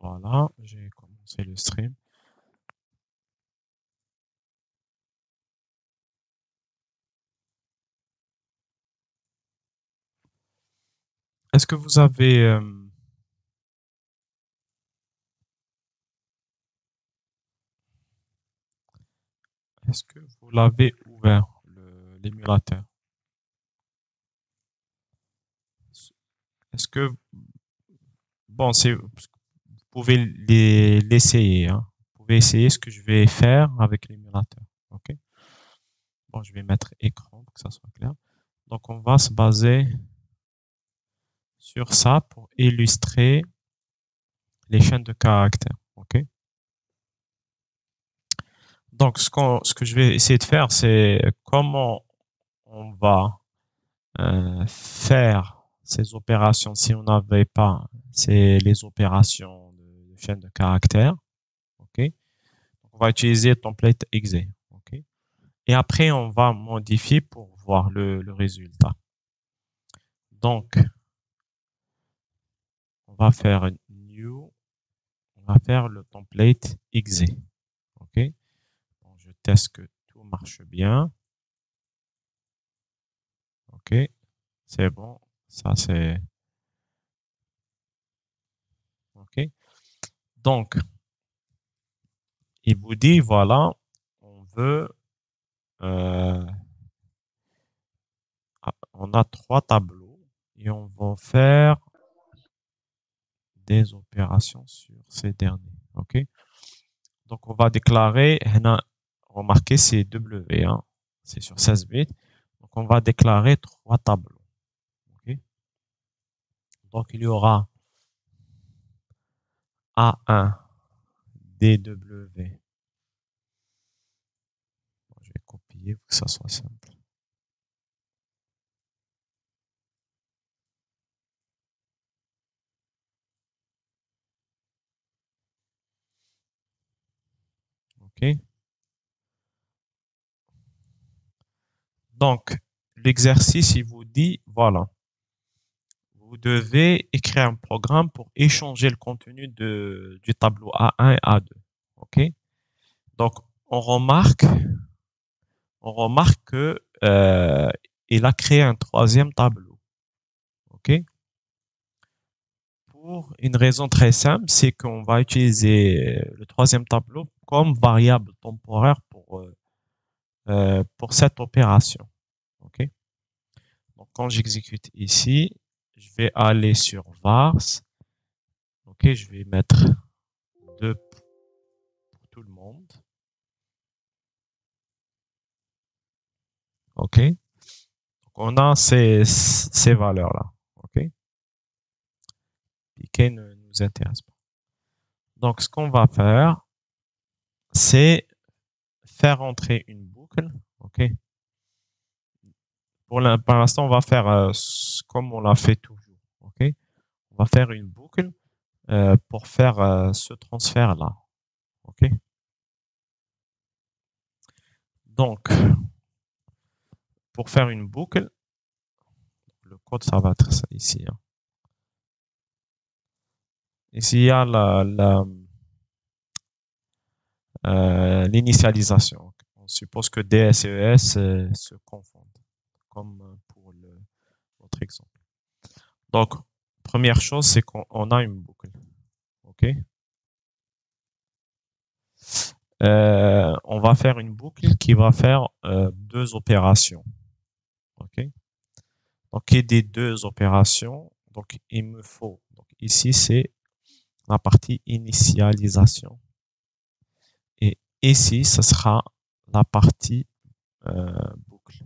Voilà, j'ai commencé le stream. Est-ce que vous avez... est-ce que vous l'avez ouvert, l'émulateur? Est-ce que... Bon, vous pouvez l'essayer, hein. Vous pouvez essayer ce que je vais faire avec l'émulateur. OK? Bon, je vais mettre écran pour que ça soit clair. Donc, on va se baser sur ça pour illustrer les chaînes de caractères. OK? Donc, ce que je vais essayer de faire, c'est comment on va faire ces opérations si on n'avait pas les opérations de chaîne de caractères. OK? On va utiliser template exe. OK? Et après, on va modifier pour voir le résultat. Donc, on va faire new, on va faire le template exe. OK? Bon, je teste que tout marche bien. OK? C'est bon. Ça, c'est... OK? Donc, il vous dit, voilà, on veut... on a 3 tableaux et on va faire des opérations sur ces derniers. OK? Donc, on va déclarer, remarquez, c'est W, hein, c'est sur 16 bits. Donc, on va déclarer 3 tableaux. OK? Donc, il y aura A1, DW. Bon, je vais copier pour que ça soit simple. OK? Donc, l'exercice, il vous dit, voilà, vous devez écrire un programme pour échanger le contenu du tableau A1 et A2. OK? Donc, on remarque, on remarque que il a créé un troisième tableau. OK? Pour une raison très simple, c'est qu'on va utiliser le troisième tableau comme variable temporaire pour cette opération. OK? Donc, quand j'exécute ici, je vais aller sur vars. OK, je vais mettre 2 pour tout le monde. OK? Donc, on a ces valeurs-là. OK? Piquet ne nous intéresse pas. Donc, ce qu'on va faire, c'est faire entrer une boucle. OK? Pour l'instant, on va faire comme on l'a fait toujours. OK? On va faire une boucle pour faire ce transfert-là. OK? Donc, pour faire une boucle, le code, ça va être ça ici. Hein. Ici, il y a l'initialisation. On suppose que DS et ES se confondent, comme pour notre exemple. Donc, première chose, c'est qu'on a une boucle. OK? On va faire une boucle qui va faire 2 opérations. OK? Donc, et des 2 opérations, donc il me faut. Donc, ici, c'est la partie initialisation. Et ici, ce sera la partie boucle.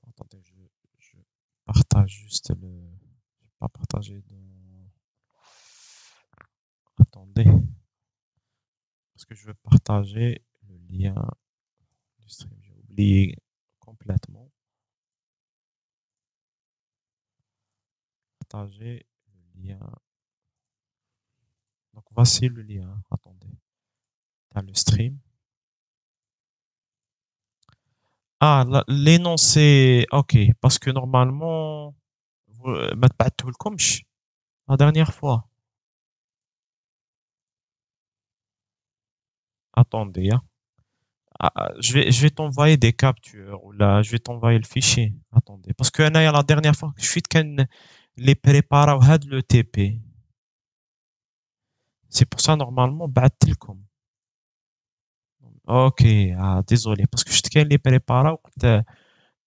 Attendez, je partage juste le... Je vais pas partager de... Attendez. Parce que je veux partager le lien du stream. J'ai oublié complètement. Partager le lien. Donc, voici le lien. Attendez. T'as le stream. Ah, l'énoncé. OK. Parce que normalement, ما تبعتهولكمش la dernière fois. attendez, hein. Je vais t'envoyer des captures ou là, je vais t'envoyer le fichier. Attendez, parce que la dernière fois que je suis les préparer au had le TP. C'est pour ça normalement بعثتلكم. Ok, désolé, parce que je te les préparer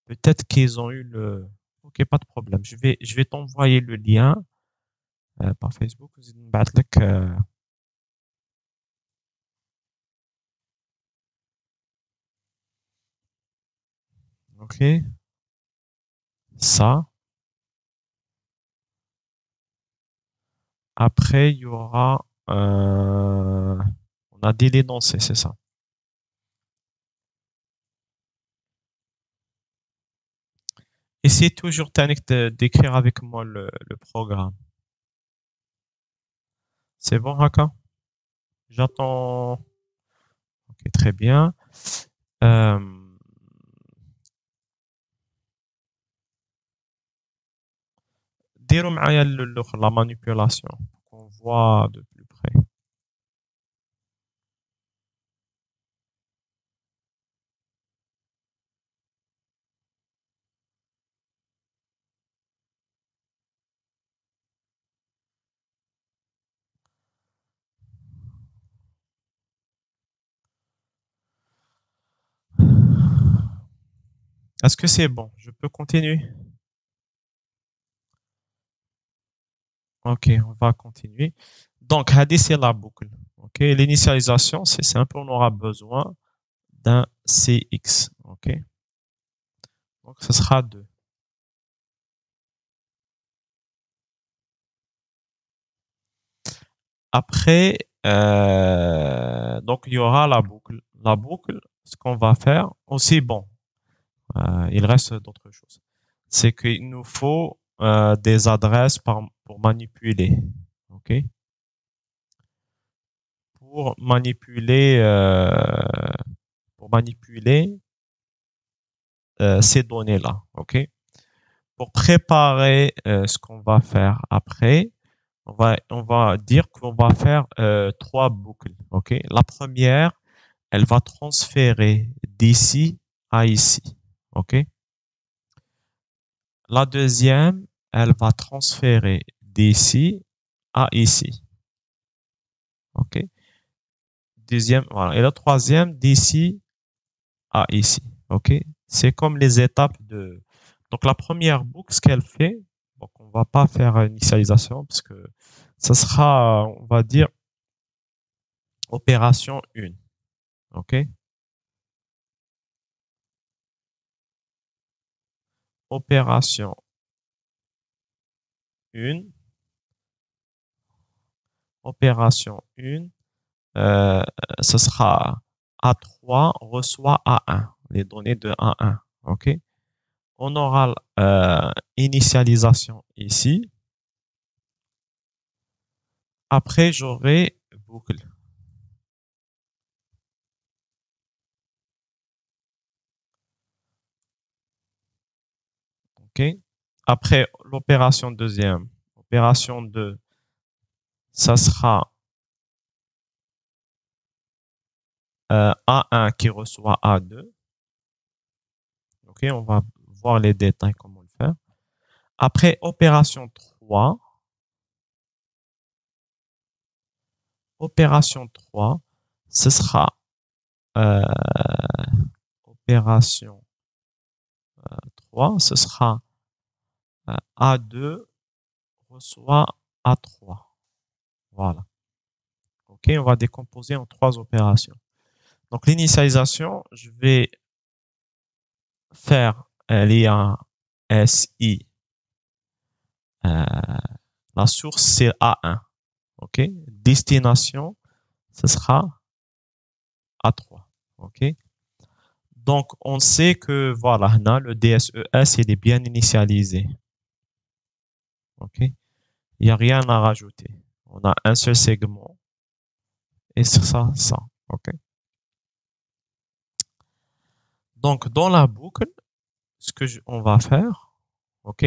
peut-être qu'ils ont eu le. Ok, pas de problème. Je vais t'envoyer le lien par Facebook. وزيد نبعث لك, ok, ça. Après, il y aura. On a dit l'énoncé, c'est ça. Essayez toujours Tanik, d'écrire avec moi le programme. C'est bon, Haka? J'attends. Ok, très bien. Euh, ديروا معايا la manipulation pour qu'on voit de plus près. Est-ce que c'est bon? Je peux continuer? Ok, on va continuer. Donc, Hadi, c'est la boucle. Ok, l'initialisation, c'est simple, on aura besoin d'un CX. Ok, donc ce sera 2. Après, donc il y aura la boucle. La boucle, ce qu'on va faire aussi, bon, il reste d'autres choses. C'est qu'il nous faut des adresses pour manipuler. Ok, pour manipuler, pour manipuler ces données-là. Ok. Pour préparer ce qu'on va faire après, on va dire qu'on va faire 3 boucles. Ok. La première, elle va transférer d'ici à ici. Ok. La deuxième, elle va transférer d'ici à ici. Ok. Deuxième, voilà. Et la troisième, d'ici à ici. Ok. C'est comme les étapes de. Donc la première boucle, ce qu'elle fait, donc on va pas faire initialisation parce que ça sera, on va dire, opération 1. Ok. Opération 1. Opération 1. euh, Ce sera A3 reçoit A1, les données de A1. OK? On aura initialisation ici. Après, j'aurai boucle. OK? Après, l'opération deuxième. Opération 2, ça sera A1 qui reçoit A2. OK? On va voir les détails, comment le faire. Après, opération 3. Opération 3, ce sera euh, opération 3, ce sera A2 reçoit A3. Voilà. OK, on va décomposer en 3 opérations. Donc, l'initialisation, je vais faire l'IA SI. La source, c'est A1. OK. Destination, ce sera A3. OK. Donc, on sait que, voilà, le DSES, il est bien initialisé. OK. Il n'y a rien à rajouter. On a un seul segment. Et c'est ça, ça. OK. Donc, dans la boucle, ce que on va faire, OK,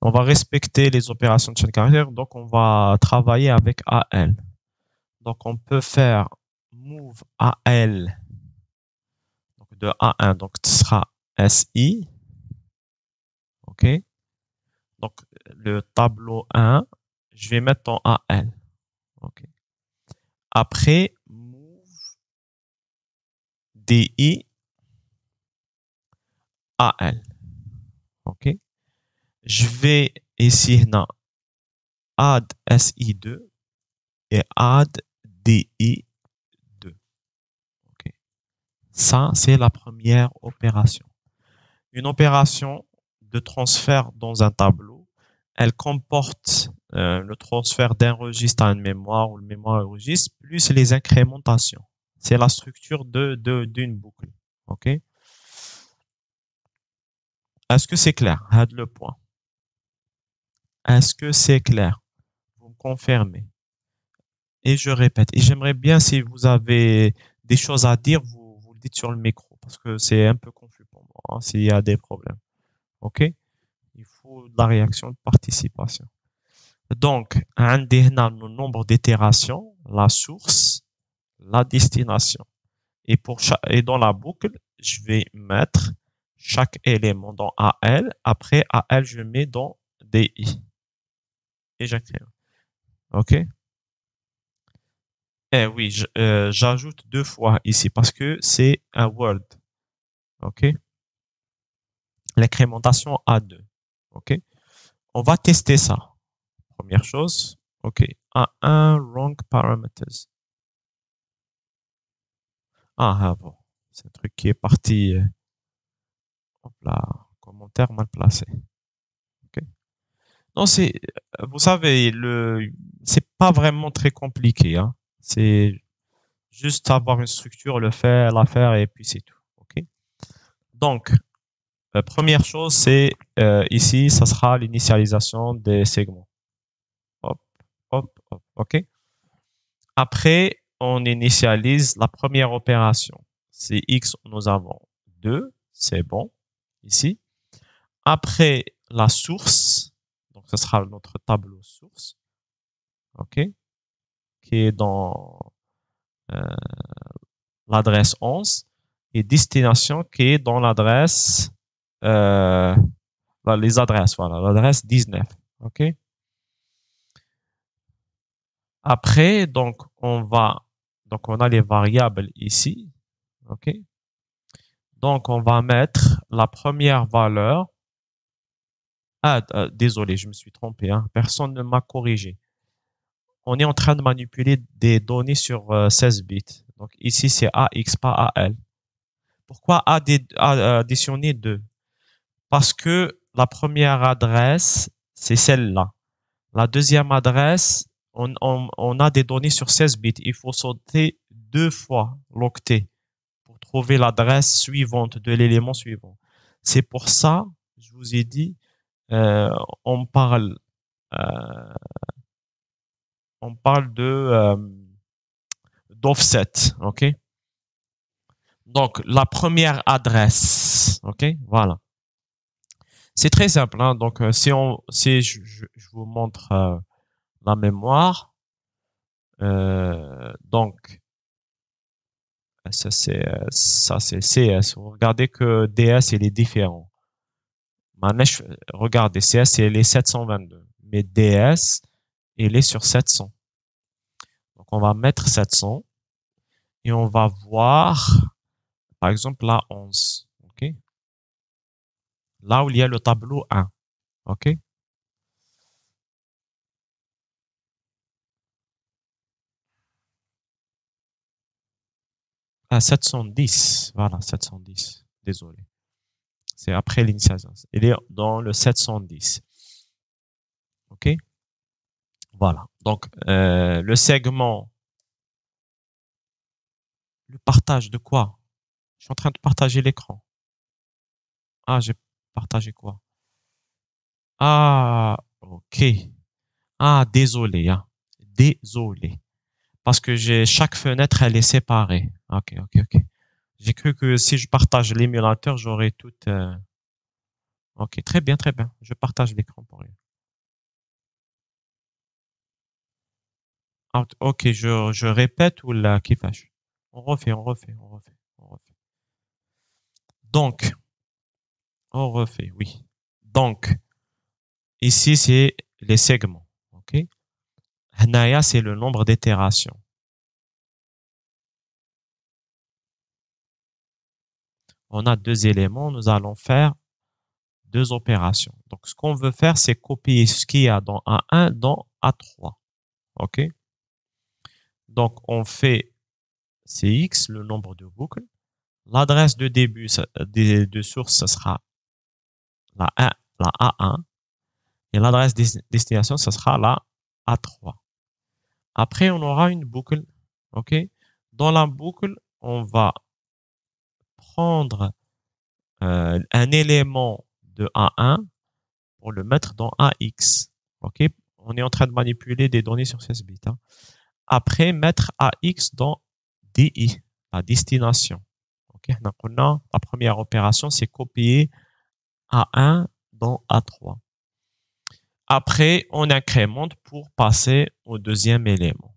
on va respecter les opérations de chaîne carrière. Donc, on va travailler avec AL. Donc, on peut faire move AL, donc de A1, donc ce sera SI. OK? Donc, le tableau 1, je vais mettre en AL. OK? Après, move DI AL. OK? Je vais ici, add SI2 et add DI2. OK? Ça, c'est la première opération. Une opération de transfert dans un tableau, elle comporte le transfert d'un registre à une mémoire ou le mémoire à un registre, plus les incrémentations. C'est la structure d'une boucle. OK? Est-ce que c'est clair? Had le point. Est-ce que c'est clair? Vous me confirmez. Et je répète. Et j'aimerais bien, si vous avez des choses à dire, vous le dites sur le micro, parce que c'est un peu confus pour moi, hein, s'il y a des problèmes. OK? Il faut de la réaction de participation. Donc, عندي هنا le nombre d'itérations, la source, la destination. Et et dans la boucle, je vais mettre chaque élément dans AL. Après AL, je mets dans DI. Et j'écris. OK? Eh oui, j'ajoute deux fois ici parce que c'est un word. OK? L'incrémentation A2. OK? On va tester ça. Première chose. OK. A1 wrong parameters. Ah, bon. C'est un truc qui est parti. Hop là. Commentaire mal placé. OK. Non, vous savez, c'est pas vraiment très compliqué, hein. C'est juste avoir une structure, la faire et puis c'est tout. OK. Donc, première chose, c'est ici, ça sera l'initialisation des segments. Hop, hop, hop. OK. Après, on initialise la première opération. C'est X, nous avons 2, c'est bon, ici. Après, la source, donc ce sera notre tableau source, OK, qui est dans euh, l'adresse 11, et destination qui est dans l'adresse, euh, les adresses, voilà, l'adresse 19, OK. Après, donc, on a les variables ici, OK. Donc, on va mettre la première valeur. Ah, désolé, je me suis trompé, hein. Personne ne m'a corrigé. On est en train de manipuler des données sur 16 bits. Donc, ici, c'est AX, pas AL. Pourquoi additionner 2? Parce que la première adresse, c'est celle-là. La deuxième adresse, on a des données sur 16 bits. Il faut sauter deux fois l'octet pour trouver l'adresse suivante de l'élément suivant. C'est pour ça, je vous ai dit, euh, on parle, euh, on parle d'offset, ok? Donc, la première adresse, ok? Voilà. C'est très simple, hein? Donc, si je vous montre la mémoire, donc, ça c'est CS. Vous regardez que DS, il est différent. Regardez, CS, il est 722. Mais DS, il est sur 700. Donc, on va mettre 700 et on va voir, par exemple, la 11. OK? Là où il y a le tableau 1. OK? À 710. Voilà, 710. Désolé. C'est après l'initialisation. Il est dans le 710. OK? Voilà. Donc, le segment, le partage de quoi? Je suis en train de partager l'écran. Ah, j'ai partagé quoi? Ah, OK. Ah, désolé, hein. Désolé. Parce que chaque fenêtre, elle est séparée. OK, OK, OK. J'ai cru que si je partage l'émulateur, j'aurais tout. OK, très bien, très bien. Je partage l'écran pour rien. Ok, je répète ou là, kifash. On refait, on refait, on refait, on refait. Donc, on refait, oui. Donc, ici, c'est les segments. Ok. Hanaya, c'est le nombre d'itérations. On a deux éléments, nous allons faire deux opérations. Donc, ce qu'on veut faire, c'est copier ce qu'il y a dans A1 dans A3. OK? Donc, on fait Cx, le nombre de boucles. L'adresse de début de source, ce sera la A1. Et l'adresse destination, ce sera la A3. Après, on aura une boucle. OK? Dans la boucle, on va prendre un élément de A1 pour le mettre dans AX. OK? On est en train de manipuler des données sur 16 bits. Hein. Après, mettre AX dans DI, la destination. OK? Donc, la première opération, c'est copier A1 dans A3. Après, on incrémente pour passer au deuxième élément.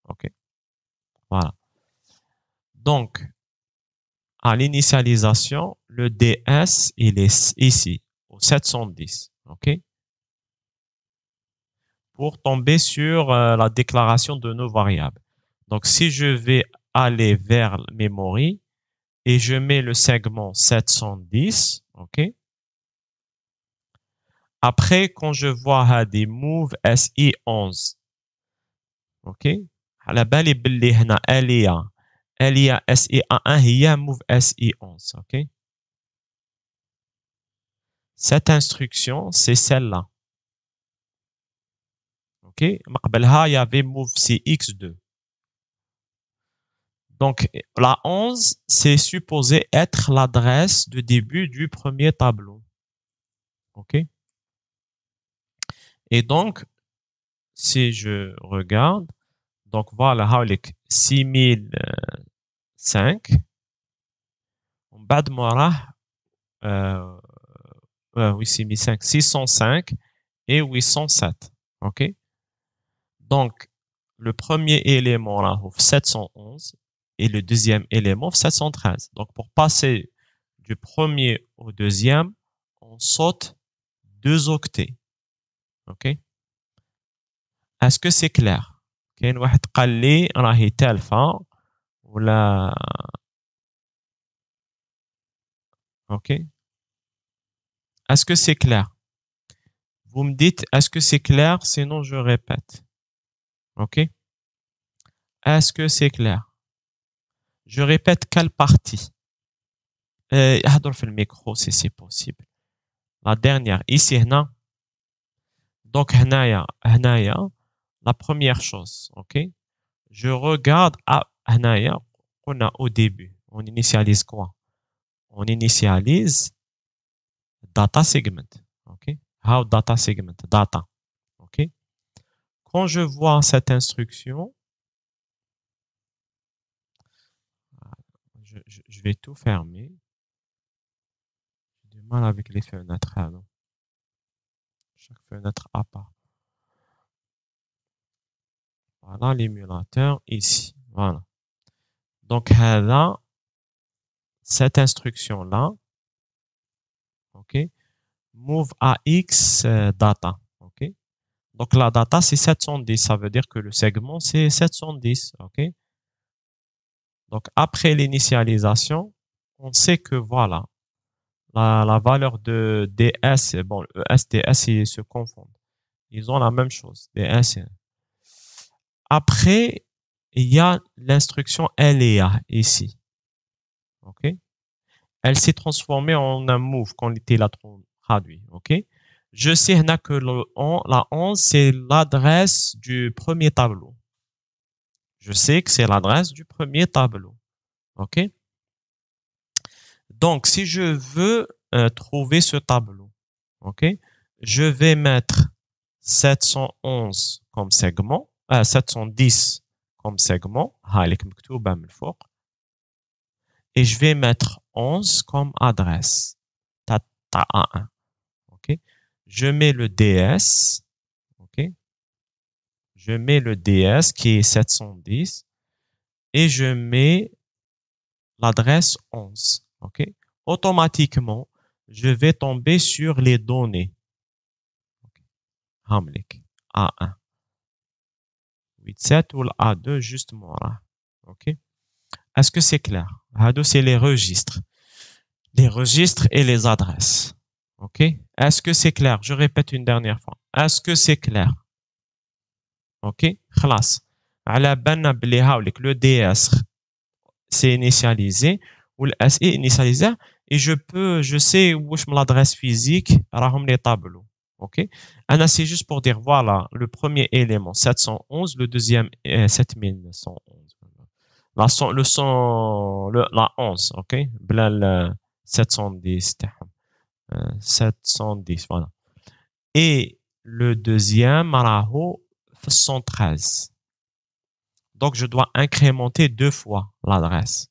OK? Voilà. Donc, à l'initialisation, le DS, il est ici, au 710. OK? Pour tomber sur la déclaration de nos variables. Donc, si je vais aller vers memory et je mets le segment 710, OK? Après, quand je vois des move SI11, OK? على بالي باللي هنا آلية SI11 هي move SI11, OK? Cette instruction, c'est celle-là. OK? قبلها, il y avait move CX2. Donc, la 11, c'est supposé être l'adresse de début du premier tableau. OK? Et donc, si je regarde, donc voilà, 6005. بعد ما راه oui, 6005, 605 et 807. OK? Donc, le premier élément là, 711 et le deuxième élément 713. Donc, pour passer du premier au deuxième, on saute 2 octets. OK? Est-ce que c'est clair? كاين واحد قال لي راهي تالفة ولا OK? Est-ce que c'est clair? Vous me dites est-ce que c'est clair? Sinon je répète. OK? Est-ce que c'est clair? Je répète quelle partie? اهضر في الميكرو si c'est possible. La dernière ici هنا. Donc هنايا la première chose, OK? Je regarde à هنايا قلنا au début. On initialise quoi? On initialise data segment. OK? How data segment? Data. OK? Quand je vois cette instruction, je vais tout fermer. J'ai du mal avec les fenêtres. Alors. Chaque fenêtre à part. Voilà l'émulateur ici. Voilà. Donc, là, cette instruction-là, OK? Move AX data. OK? Donc, la data, c'est 710. Ça veut dire que le segment, c'est 710. OK? Donc, après l'initialisation, on sait que voilà, la valeur de DS, bon, ES, DS, ils se confondent. Ils ont la même chose, DS. Après, il y a l'instruction LEA ici. OK? Elle s'est transformée en un move quand était là traduit. OK? Je sais que la 11, c'est l'adresse du premier tableau. Je sais que c'est l'adresse du premier tableau. OK? Donc, si je veux trouver ce tableau, OK? Je vais mettre 711 comme segment, 710 comme segment, et je vais mettre 11 comme adresse. T'as A1. OK? Je mets le DS. OK? je mets le DS qui est 710 et je mets l'adresse 11. OK? Automatiquement, je vais tomber sur les données. Hamlik, A1, 87 ou A2 justement là. OK? Est-ce que c'est clair? A2, c'est les registres. Les registres et les adresses. OK? Est-ce que c'est clair? Je répète une dernière fois. Est-ce que c'est clair? OK? خلاص. على بالنا بلي هاوليك le DS c'est initialisé ou le SI initialisé et je sais où est l'adresse physique راهم les tableaux. OK? Anna, c'est juste pour dire voilà, le premier élément 711, le deuxième 7111. La 11, OK? بلا le 710 تاعهم. 710, voilà. Et le deuxième راهو في 113. Donc, je dois incrémenter 2 fois l'adresse.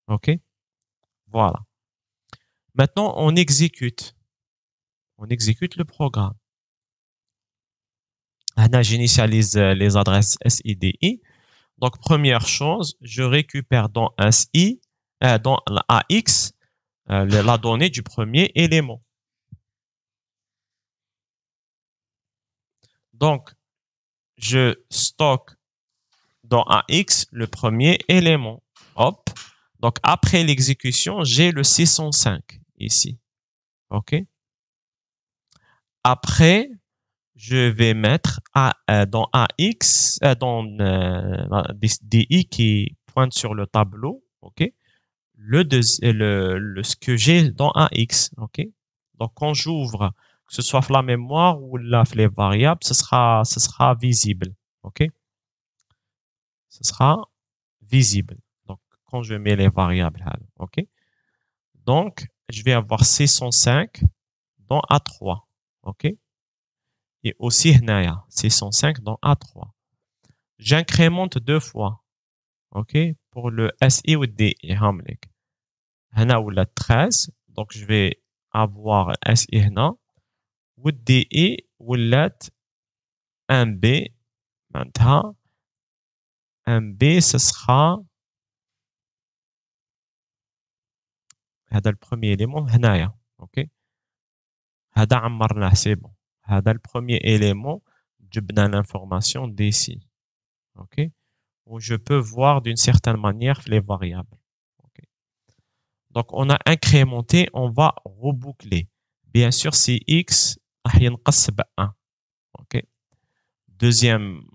OK? Voilà. Maintenant, on exécute. On exécute le programme. Là, j'initialise les adresses SIDI. Donc, première chose, je récupère dans SI, dans AX, la donnée du premier élément. Donc, je stocke dans AX le premier élément. Hop. Donc, après l'exécution, j'ai le 605 ici. OK? Après, je vais mettre dans AX, dans DI qui pointe sur le tableau. OK? Ce que j'ai dans AX. OK? Donc, quand j'ouvre, que ce soit la mémoire ou les variables, ce sera visible. OK? Ce sera visible. Donc, quand je mets les variables, OK? Donc, je vais avoir 605 dans A3. OK? Et aussi, هنايا 605 dans A3. J'incrémente 2 fois. OK? Pour le SI ou le DI. هاملك. هنا ولا 13. Donc, je vais avoir SI هنا. ou DI ولات 1B. معناتها 1B, ce sera هذا le premier élément هنايا. OK? هذا عمرناه, c'est bon. هذا le premier élément, جبنا l'information d'ici. OK? Où je peux voir d'une certaine manière les variables. Okay. Donc, on a incrémenté, on va reboucler. Bien sûr, si x ينقص ب 1. OK? Deuxième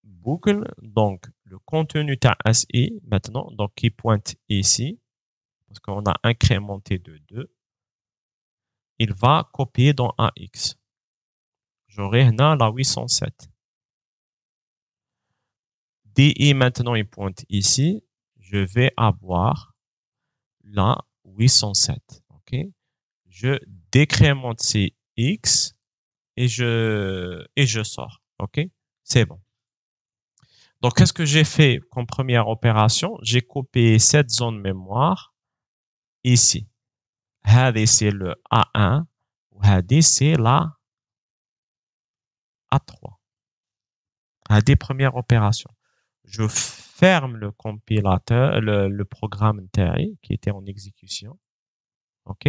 boucle, donc le contenu de SI maintenant, donc qui pointe ici, parce qu'on a incrémenté de 2, il va copier dans AX. J'aurai là la 807. DI maintenant, il pointe ici. Je vais avoir la 807. OK? Je décrémente ces X et je sors. OK? C'est bon. Donc, qu'est-ce que j'ai fait comme première opération? J'ai copié cette zone mémoire ici. هذه c'est le A1 وهذه c'est la A3. هذه première opération. Je ferme le compilateur, le programme qui était en exécution. OK?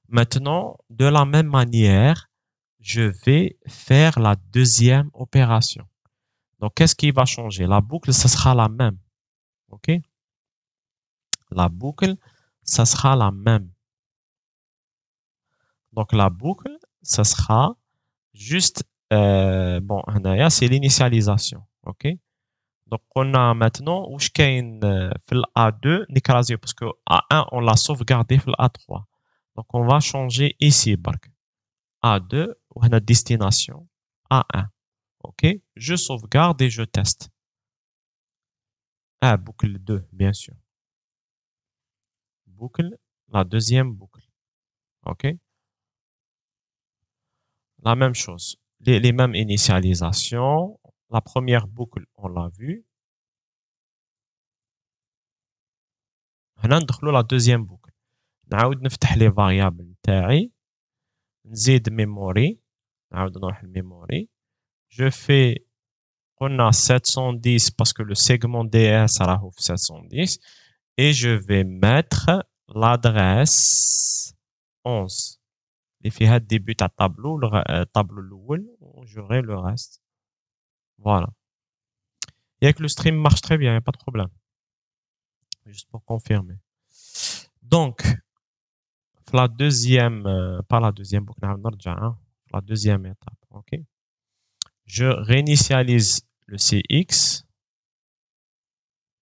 Maintenant, de la même manière, je vais faire la deuxième opération. Donc, qu'est-ce qui va changer? La boucle, ça sera la même. OK? La boucle, ça sera la même. Donc, la boucle, ça sera juste, bon, c'est l'initialisation. OK? Donc, on a maintenant, où je gagne le A2, parce que A1, on l'a sauvegardé le A3. Donc, on va changer ici, A2, ou la destination A1. OK? Je sauvegarde et je teste. Ah, boucle 2, bien sûr. Boucle, la deuxième boucle. OK? La même chose. Les mêmes initialisations. La première boucle, on l'a vu. هنا ندخلوا la deuxième boucle. نعاود نفتح les variables نتاعي. نزيد memory. نعاود نروح الميموري. Je fais On a 710 parce que le segment DS راهو في 710 et je vais mettre l'adresse 11 اللي فيها الديبut تاع الطابلو الطابلو الاول وجوغي le reste. Voilà. Et que le stream marche très bien, il n'y a pas de problème. Juste pour confirmer. Donc, la deuxième, pas la deuxième, la deuxième étape, ok. Je réinitialise le CX.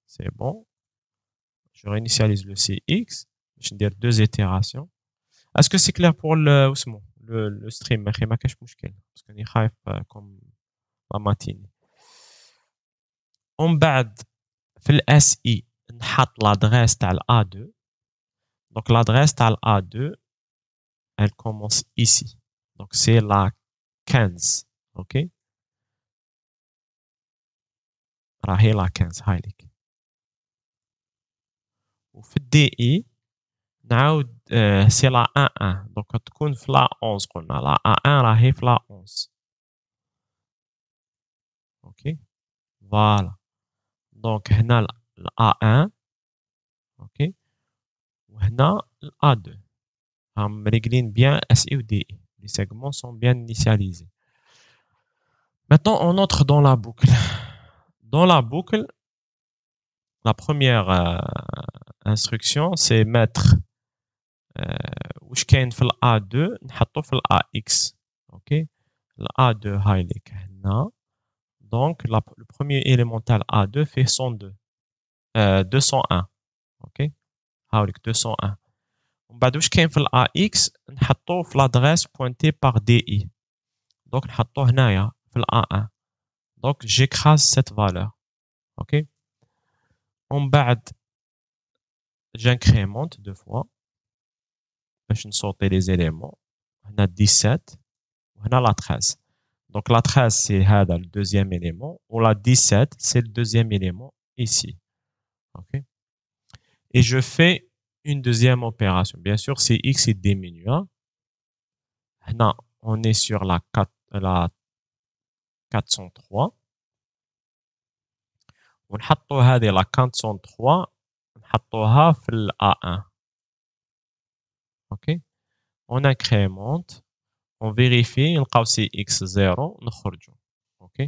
C'est bon. Je réinitialise le CX. Je vais dire 2 itérations. Est-ce que c'est clair pour le stream? Parce que je suis comme la matinée. On بعد في الSI نحط l'adresse تاع A2. Donc l'adresse تاع A2 elle commence ici. Donc c'est la 15, OK. راهي la 15 هاي ليك. وفي DI نعاود c'est la 11. Donc تكون في la 11 قلنا la 11 راهي في la 11. OK. Voilà. Donc هنا ال A1 OK. وهنا ال A2. هم réglent bien SI ou DI. Les segments sont bien initialisés. Maintenant, on entre dans la boucle. Dans la boucle, la première instruction, c'est mettre واش كاين في ال A2 نحطو في ال AX. OK. ال A2 هاي ليك هنا. Donc, le premier élémental A2 fait 102. 201. OK. هاوليك 201. ومن بعد واش كاين في ال AX نحطو في l'adresse pointée par DI. Donc نحطو هنايا في ال A1. Donc j'écrase cette valeur. OK. En بعد j'incrémente 2 fois باش نصوتي les éléments. هنا 17 وهنا la 13. Donc la 13 c'est هذا le deuxième élément ou la 17 c'est le deuxième élément ici. OK. Et je fais une deuxième opération. Bien sûr, c'est X est diminuant. Là, on est sur la 403. ونحطوا هذه la 403 نحطوها في ال A1. OK. On incrémente, on vérifie, نلقاو c'est X0 نخرجوا. OK.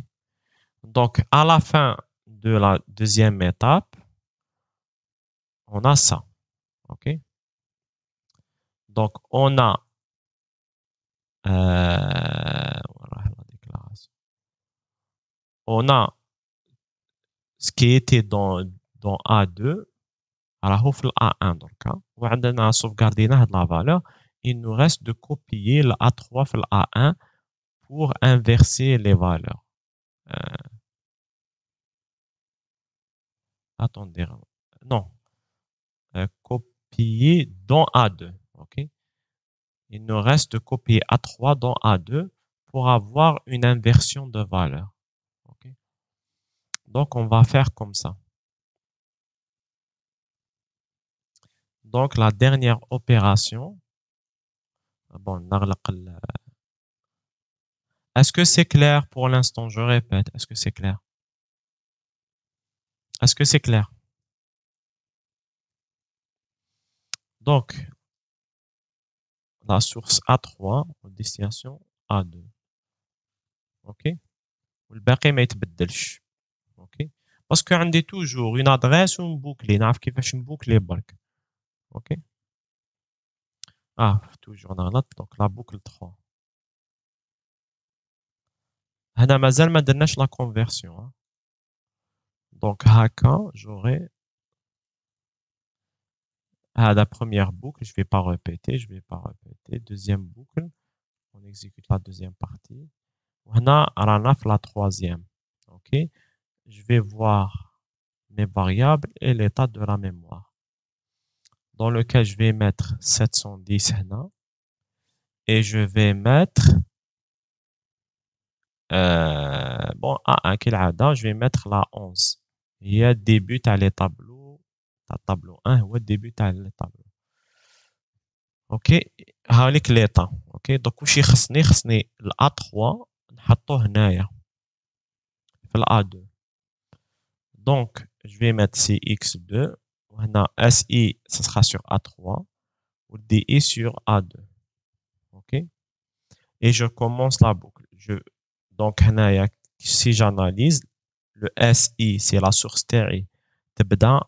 Donc à la fin de la deuxième étape, on a ça. OK. Donc on a voilà la déclaration. On a ce qui était dans A2 راهو في A1 دركا وعندنا sauvegarder هاد la valeur. Il nous reste de copier le A3 في A1 pour inverser les valeurs. Attendez, non, copier dans A2. OK. Il nous reste de copier A3 dans A2 pour avoir une inversion de valeur. OK. Donc on va faire comme ça. Donc la dernière opération. Bon, est-ce que c'est clair pour l'instant? Je répète, est-ce que c'est clair? Est-ce que c'est clair? Donc, la source A3, destination A2. OK? والباقي ما يتبدلش. OK? Parce que عندي toujours une adresse ونبوكلي نعرف كيفاش نبوكلي برك. OK? toujours نغلط. Donc la boucle 3. هنا مازال ما درناش la conversion. Donc هكا j'aurai la première boucle, je vais pas répéter. Deuxième boucle, on exécute la deuxième partie. هنا رانا في la troisième. OK? Je vais voir mes variables et l'état de la mémoire. Dans lequel je vais mettre 710 هنا. Et je vais mettre bon A1 كالعادة, je vais mettre la 11. Il y a début à les tableaux. Tableau 1 هو début à les tableaux. OK. هاوليك l'état. OK. Donc واش خصني ال A3 نحطوه هنايا في في A2. Donc, je vais mettre CX2. Maintenant, SI, ça sera sur A3 ou DI sur A2. OK? Et je commence la boucle. Donc, si j'analyse, le SI, c'est la source TRI. تبدا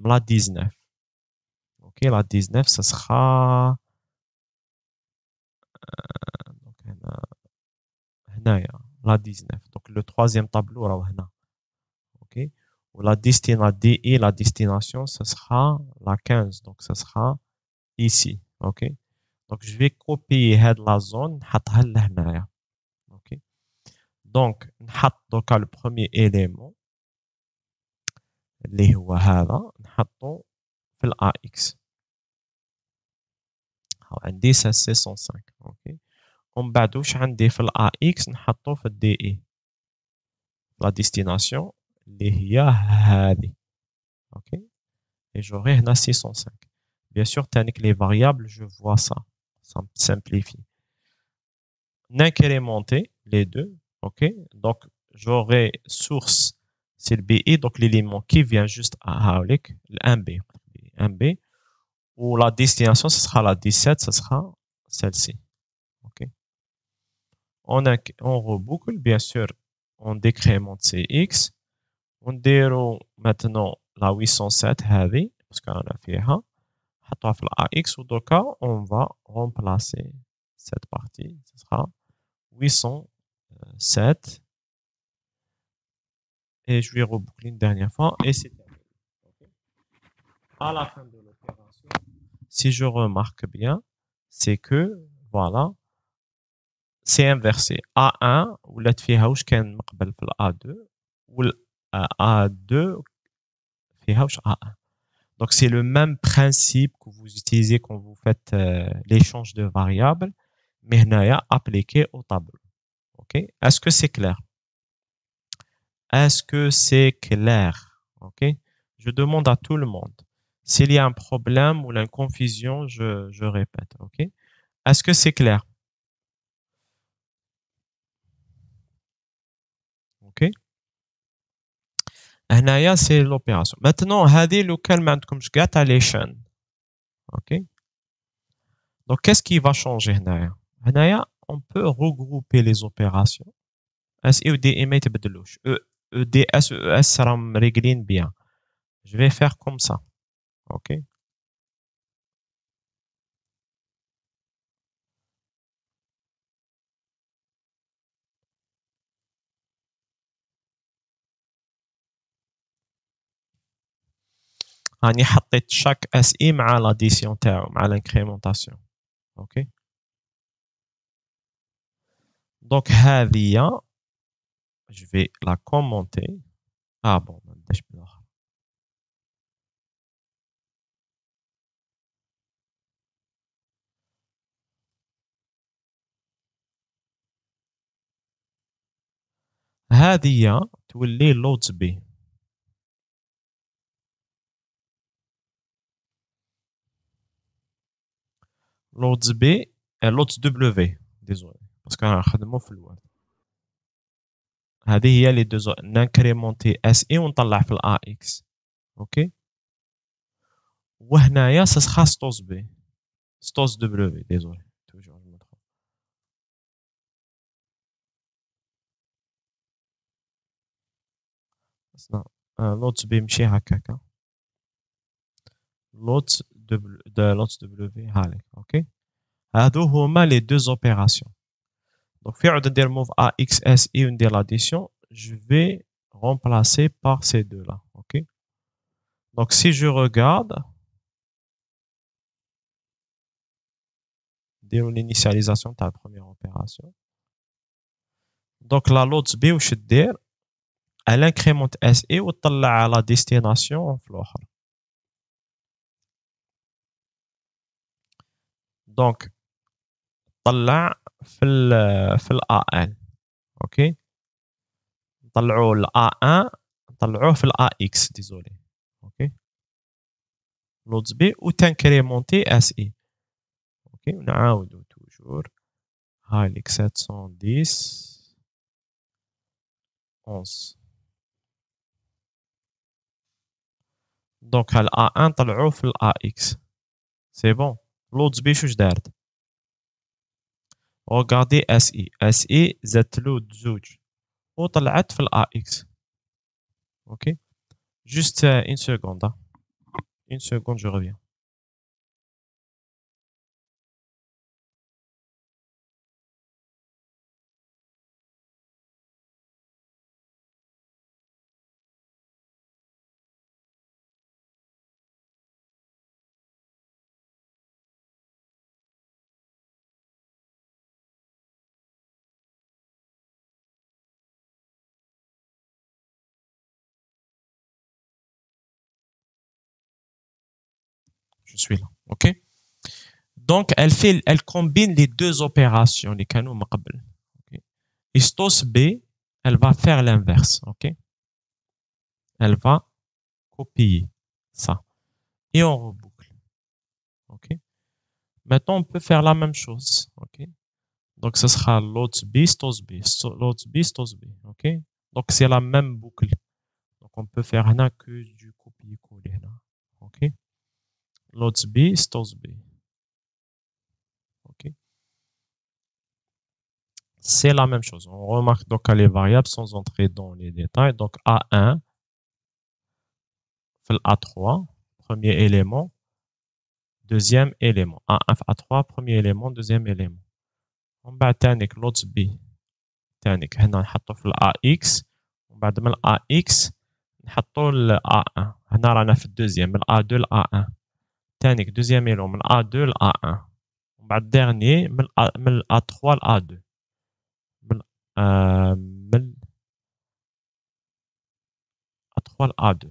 la 19. OK, la 19, ça sera donc la 19. Donc, le troisième tableau, là, OK? Ou la DI, la destination, ce sera la 15. Donc, ce sera ici. OK? Donc, je vais copier la zone, نحطها لهنايا. OK? Donc, نحط دوكا le premier élément اللي هو هذا نحطه في ال AX. عندي ça c'est 105. OK? ومن بعد واش عندي في ال AX نحطه في ال DI. La destination اللي هي هذه. OK? Et j'aurai هنا 605. Bien sûr, avec les variables, je vois ça. Ça me simplifie. Incrémenter les deux. OK? Donc, j'aurai source, c'est le BI, donc l'élément qui vient juste à le 1B. 1B. Ou la destination, ce sera la 17, ce sera celle-ci. OK? On reboucle, bien sûr, on décrémente CX. On déroule maintenant la 807 heavy, parce qu'on a fait un. حطوها في AX ودوكا on va remplacer cette partie, ce sera 807 et je vais reboucler une dernière fois et c'est terminé. À la fin de l'opération, si je remarque bien, c'est que voilà, c'est inversé. A1 ولات فيها واش كان مقبل في A2 وال A2 فيها واش A1. Donc, c'est le même principe que vous utilisez quand vous faites l'échange de variables, mais appliqué au tableau. OK? Est-ce que c'est clair? Est-ce que c'est clair? OK? Je demande à tout le monde. S'il y a un problème ou une confusion, je répète. OK? Est-ce que c'est clair? OK? هنايا c'est l'opération. Maintenant, هذه لو كان ما عندكمش كاع تاع les chaînes. OK? Donc, qu'est-ce qui va changer هنايا؟ هنايا, on peut regrouper les opérations. SI ou DI ما يتبدلوش. EDS, ES راهم ريجلين bien. Je vais faire comme ça. OK? راني حطيت chaque SI مع l'addition تاعو مع l'incrémentation. OK? Donc هذه je vais la commenter. Ah bon, ما نداش بالآخر. هذه تولي loads B. loads B loads W. Désolé. parce que نخدمو في الوورد. هذه هي les deux نانكريمونتي SI ونطلع في AX. OK? وهنايا ça sera stos B. stos W. Désolé. Toujours je me trompe. non loads B ماشي هكاك. loads W هذيك. OK? هادو هما les deux opérations. Donc, في عود ندير move AXSI وندير l'addition, je vais remplacer par ces deux-là. OK? Donc, si je regarde, نديرو l'initialisation de la première opération. Donc, la loads B واش دير؟ elle incrémente SI وتطلع على destination في الآخر. Donc, طلع في ال AL. OK? نطلعوا ال A1 نطلعوه في ال AX. désolé. OK? loads B وتنكريمونتي SI. OK? ونعاودو toujours هاي ليك 710 11. دونك ها A1 طلعوه في AX. C'est bon. L'autre B شوش دارت. Regardez SI. SI زدت له زوج وطلعت في AX. Ok. Juste une seconde. Hein. Une seconde, je reviens. Je suis là. Ok. Donc, elle combine les deux opérations, les canaux مقبل. Ok. Istos B, elle va faire l'inverse. Ok. Elle va copier ça. Et on reboucle. Ok. Maintenant, on peut faire la même chose. Ok. Donc, ce sera l'autre B, stos B, l'autre B, stos B. Ok. Donc, c'est la même boucle. Donc, on peut faire là que du copier-coller. Ok. L'autre B, stos B. Ok. C'est la même chose. On remarque donc les variables sans entrer dans les détails. Donc, A1, A3, premier élément, deuxième élément. A1 A3, premier élément, deuxième élément. On va attendre l'autre B. تانيك هنا نحطه في AX وبعد من AX نحطه ل A1 هنا رانا في الدوزيام من A2 ل A1 تانيك دوزيام élément من A2 ل A1 وبعد dernier من A3 ل A2 من من A3 ل A2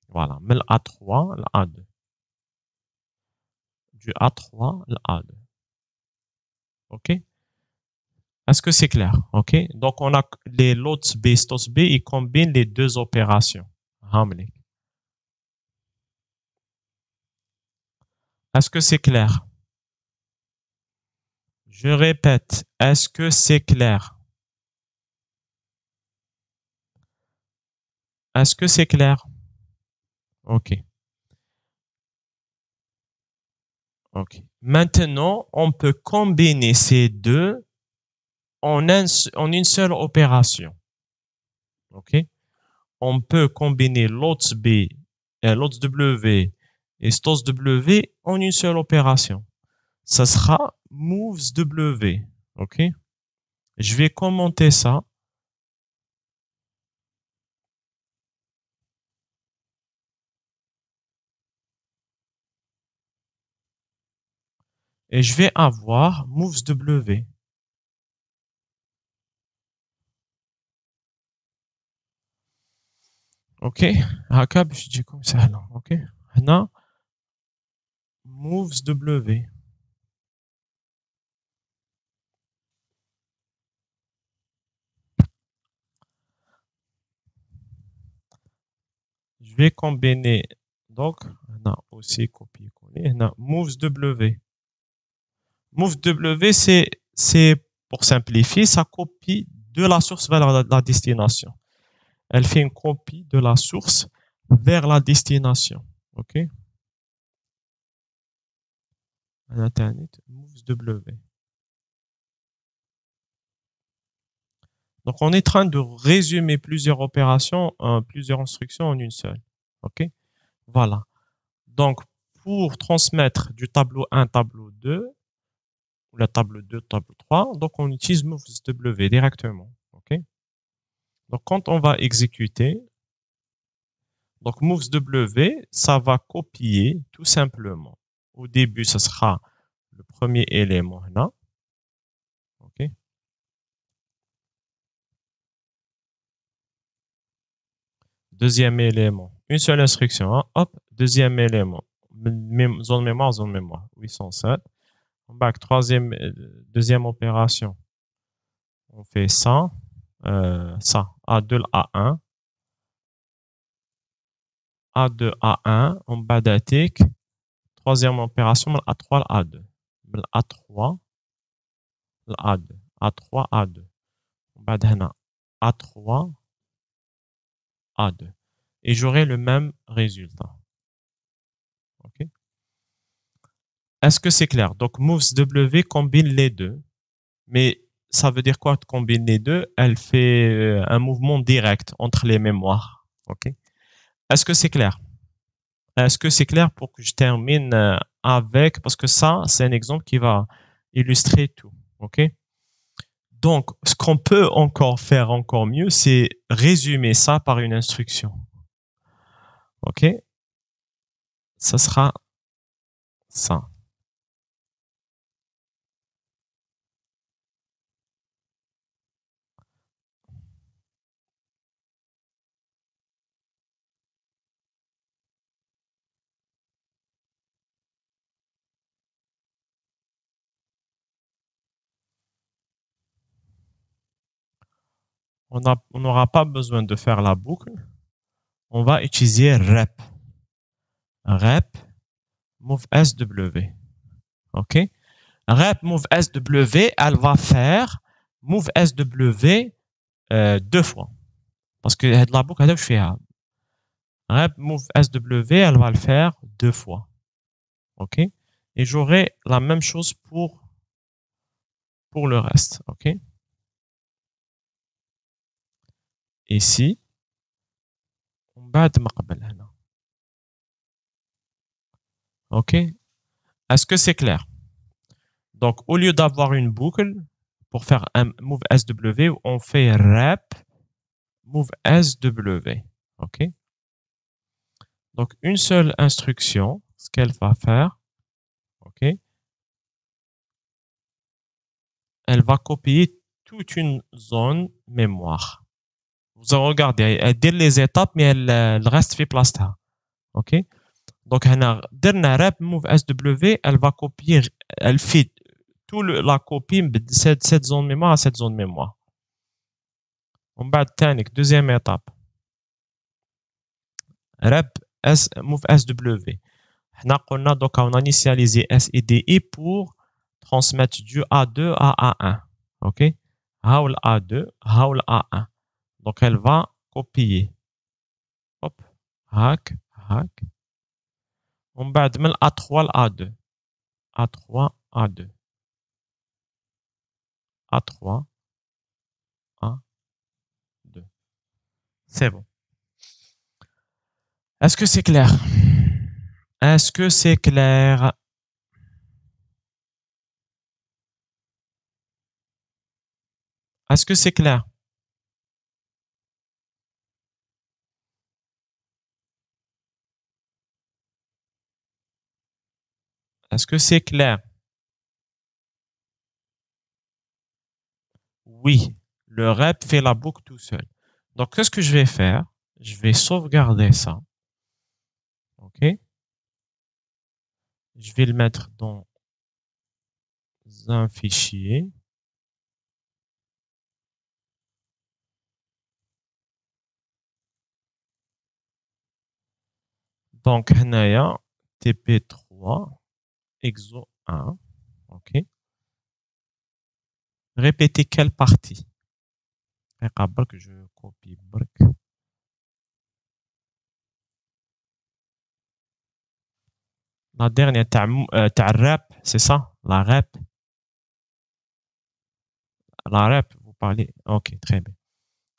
voilà من A3 ل A2 du A3 ل A2 ok. Est-ce que c'est clair? Ok. Donc, on a les lots B, stos B, ils combinent les deux opérations. Est-ce que c'est clair? Je répète, est-ce que c'est clair? Est-ce que c'est clair? Ok. Ok. Maintenant, on peut combiner ces deux en une seule opération. Ok. On peut combiner lots B, lots W et stos W en une seule opération. Ça sera moves W. Ok. Je vais commenter ça. Et je vais avoir moves W. Ok. هكا باش تجيكم سهلة. Ok. هنا moves W. Je vais combiner donc on a aussi copier-coller. On a moves W. Moves W, c'est pour simplifier, ça copie de la source vers la destination. Elle fait une copie de la source vers la destination. OK? Internet, moves W. Donc, on est en train de résumer plusieurs opérations, plusieurs instructions en une seule. OK? Voilà. Donc, pour transmettre du tableau 1 tableau 2, la table 2, table 3. Donc, on utilise moves W directement. OK? Donc, quand on va exécuter, donc moves W, ça va copier tout simplement. Au début, ce sera le premier élément là. OK? Deuxième élément, une seule instruction. Hein? Hop, deuxième élément. Zone mémoire, 807. Back, deuxième opération. On fait ça, A2, A1. A2, A1, on badatik. Troisième opération, A3, A2. A3, A2. A3, A2. بعد هنا A3, A2. Et j'aurai le même résultat. Ok. Est-ce que c'est clair? Donc, moves W combine les deux. Mais ça veut dire quoi de combiner les deux? Elle fait un mouvement direct entre les mémoires. Ok. Est-ce que c'est clair? Est-ce que c'est clair pour que je termine avec, parce que ça, c'est un exemple qui va illustrer tout. Ok. Donc, ce qu'on peut encore faire encore mieux, c'est résumer ça par une instruction. Ok. Ça sera ça. On n'aura pas besoin de faire la boucle. On va utiliser rep. Rep move SW. OK? Rep move SW, elle va faire move SW deux fois. Parce que la boucle, elle fait rep move SW, elle va le faire deux fois. OK? Et j'aurai la même chose pour le reste. OK? Ici, بعد ما قبل هنا. OK? Est-ce que c'est clair? Donc, au lieu d'avoir une boucle, pour faire un move SW, on fait rep move SW. OK? Donc, une seule instruction, ce qu'elle va faire, OK? Elle va copier toute une zone mémoire. Vous regardez, elle dit les étapes, mais elle reste fait place là. OK? Donc, dernière rep move SW, elle va copier, elle fait tout la copie de cette zone mémoire à cette zone mémoire. On va deuxième étape. Rep move SW. On a initialisé SIDI pour transmettre du A2 à A1. OK? Haul A2, Haul A1. Donc, elle va copier. Hop. Hack, hack. On va de A3 à A2. A3, A2. A3, A2. C'est bon. Est-ce que c'est clair? Est-ce que c'est clair? Est-ce que c'est clair? Est-ce que c'est clair? Oui, le rep fait la boucle tout seul. Donc, qu'est-ce que je vais faire? Je vais sauvegarder ça. OK? Je vais le mettre dans un fichier. Donc, هنايا TP3 exo 1. OK? Répétez quelle partie? Que je copie. La dernière, t'as rep, c'est ça? La rep. La rep, vous parlez. OK, très bien.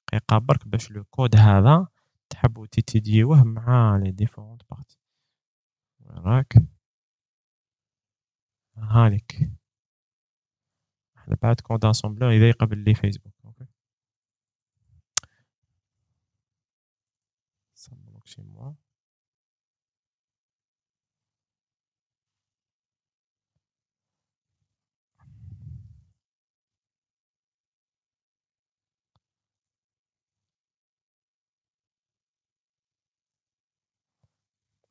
دقيقة برك باش لو كود هذا تحبوا تيتيديوه مع لي ديفيرونت بارتي. راك هانيك احنا بعد كود اسامبلور إذا يقبل لي فيسبوك. اوكي ça bloque chez moi.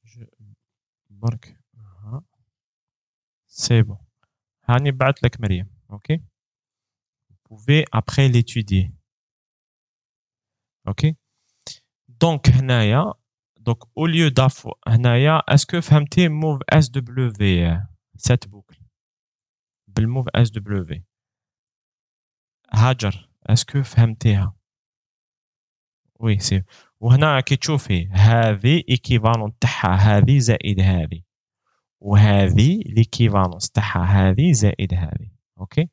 Je برك c'est bon. هاني بعت لك مريم. OK, vous pouvez après l'étudier. OK, donc هنايا donc au lieu d'afo هنايا est-ce que فهمتي move SW cette boucle بالmove SW هاجر est-ce que فهمتيها؟ وي سي. وهنا كي تشوفي هذه ايكيفالون تاعها هذه زائد هذه، وهذه ليكيفالونس تاعها هذه زائد هذه. اوكي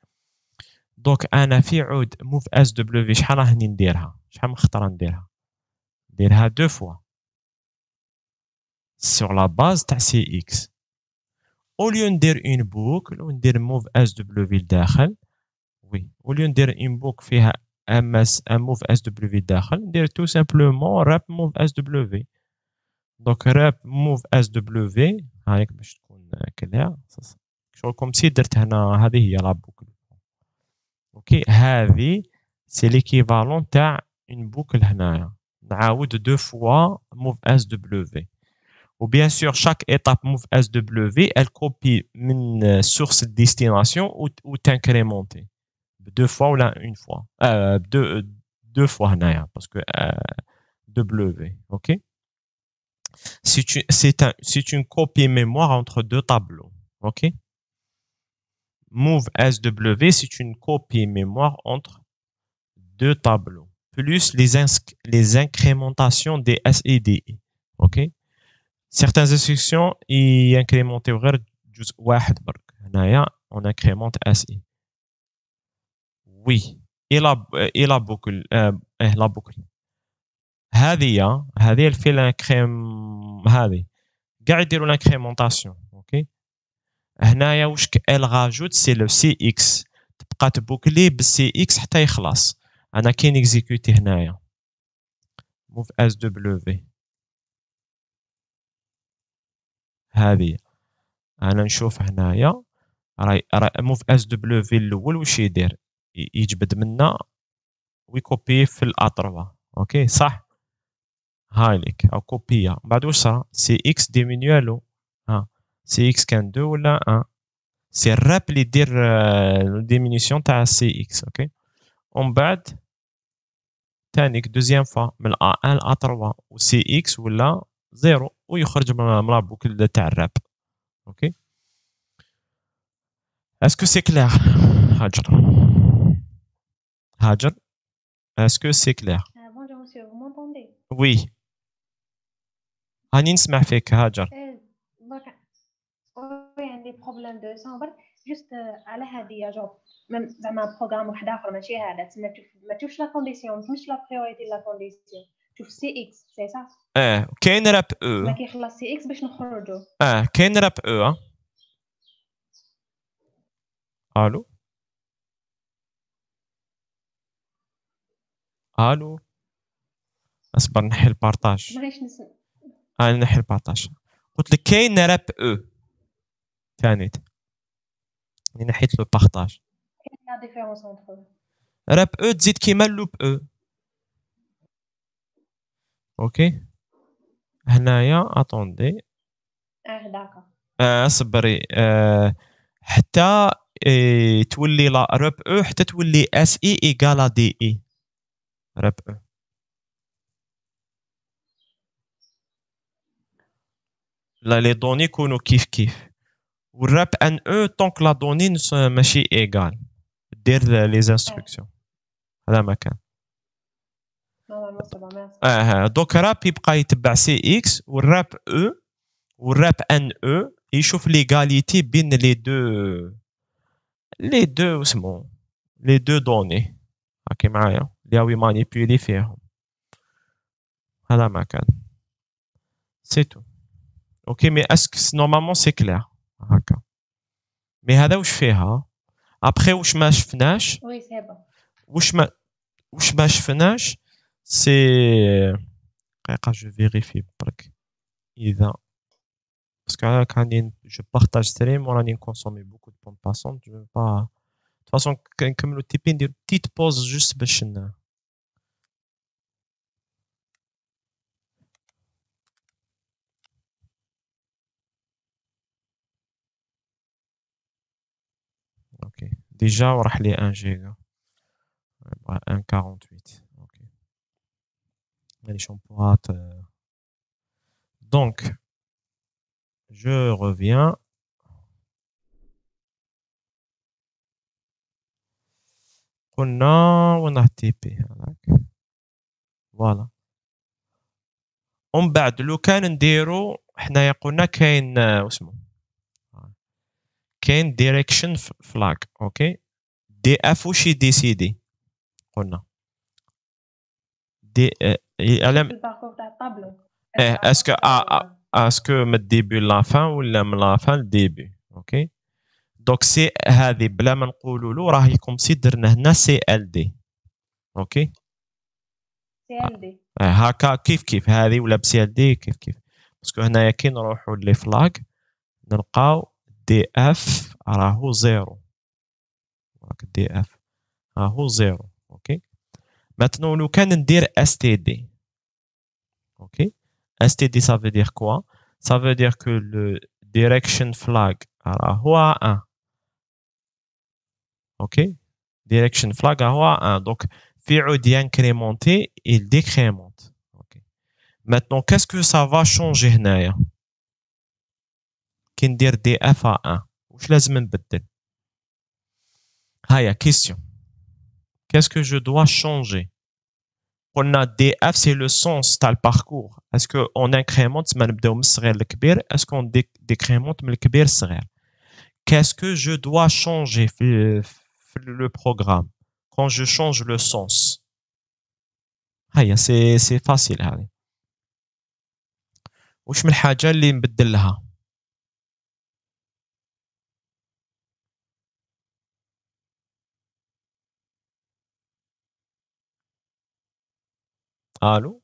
دونك انا في عود موف اس دبليو شحال راني نديرها، شحال من خطره نديرها دو فوا sur la base تاع سي اكس. او ليو ندير اون بوكل وندير موف اس دبليو لداخل، وي او ليو ندير اون بوك فيها ام اس ام موف اس دبليو لداخل، ندير تو سامبلومون راب موف اس دبليو. دونك راب موف اس دبليو هايك باش تكون كلير شغل كوم سي درت هنا هذه هي لا بوكل. اوكي هذه سي ليكيفالون تاع اون بوكل هنايا، نعاود دو فوا موف اس دبليو. وبيان سور chaque étape move SW elle copie من source destination ou t'incrémenter deux fois ou là une fois deux fois هنايا parce que W. OK, c'est une copie mémoire entre deux tableaux. OK, move SW c'est une copie mémoire entre deux tableaux plus les incrémentations des SIDI. OK, certaines instructions incrémentées غير جزء واحد برك. هنايا on incrémente SI. oui et la boucle la boucle هذه الفي لانكريم هذه كاع يديروا لانكريمونطاسيون. اوكي هنايا واش ال راجوت سي لو سي اكس، تبقى تبوكلي بالسي اكس حتى يخلص. انا كي نيكزيكوتي هنايا موف اس دبليو هذه، انا نشوف هنايا راي موف اس دبليو الاول واش يدير، يجبد منا ويكوبي في الاطروا. اوكي صح هاي ليك او كوبيا. بعد واش صرا سي اكس ديمينيو له، ها سي اكس كان 2 ولا 1، سي الراب اللي يدير ديمينيسيون تاع سي اكس. اوكي ومن بعد تانيك دوزيام فوا من ا 1 ل ا 3 وسي اكس ولا 0 ويخرج من لا بوكل تاع الراب. اوكي اسكو سي كلير هاجر؟ هاجر اسكو سي كلير؟ Bonjour monsieur, vous m'entendez? وي هاني نسمع فيك هاجر. Donc, oui, عندي بروبليم دو سون برك جوست على هذه يا جوب زعما بروغرام واحد اخر ماشي هذا، تسمى ما تشوفش لا كونديسيون، ما تسمش لا بريوريتي لا كونديسيون، تشوف سي اكس سي صح. كاين راب ما او. كيخلص سي اكس باش نخرجوا. كاين راب او. الو الو اصبر نحي البارطاج. ماهيش نسمع. انا نحي البارطاج. قلت لك كاين راب او ثانيت، يعني نحيت لو بارطاج. كاين لا ديفيرونس اونتر راب او تزيد كيما لوب او. اوكي هنايا اتوندي داكا اصبري حتى تولي لا راب او حتى تولي اس اي ايكالا دي اي راب او. لا لي دوني يكونوا كيف كيف، والراب ان او طونك لا دوني ماشي ايكال دير لي انستركسيون. هذا ما كان. نورمالمون سي بون ميرسي. دوك راب يبقى يتبع سي اكس والراب او والراب ان او يشوف ليغاليتي بين لي دو واسمو لي دو دوني. هاكي معايا اللي هو يمانيبيولي فيهم. هذا ما كان سي تو. اوكي مي اسك نورمالمون سي كلير هكا. مي هذا واش فيها ابخي واش ما شفناش، وي سي بون واش ما شفناش سي دقيقه جو فيريفي برك اذا باسكو راك راني جو بارطاج ستريم وراني نكونسومي بوكو دو بون باسونت جو با de toute façon كنكملو تيبي ندير بتيت بوز جوست باش اوكي ديجا وراح لي 1 جيجا 1.48. اوكي les شامبوات. Donc je reviens. قلنا وين راح تيبي هذاك فوالا. ومن بعد لو كان نديرو حنايا قلنا كاين واسمو كاين ديريكشن فلاج. اوكي دي اف واش يديسيدي قلنا دي على الباركور تاع الطابلو اسكو اسكو من الديبي لا فان ولا من لا فان للديبي. اوكي دونك سي هذه بلا ما نقولوا له راهي كوم سي درنا هنا سي ال دي. اوكي سي ال دي هكا كيف هذه ولا بسي ال دي كيف باسكو هنايا كي نروحوا لي فلاج نلقاو دي اف راهو زيرو. دي اف راهو زيرو. اوكي maintenant لو كان ندير اس تي دي. اوكي اس تي دي ça veut dire quoi? Ça veut dire que le direction flag راهو 1. اوكي direction flag راهو 1 donc في عود ينكريمونتي il décrémente. اوكي maintenant qu'est-ce que ça va changer هنايا كي ندير دي اف 1 واش لازم نبدل؟ هيا question qu'est-ce que je dois changer? On a DF, c'est le sens تاع الباركور. Est-ce qu'on incrémente ما نبداو من الصغير للكبير؟ Est-ce qu'on décrémente من الكبير للصغير؟ Qu'est-ce que je dois changer في le programme quand je change le sens؟ هيا c'est facile هذه. واش من الحاجة اللي نبدل لها؟ Allô?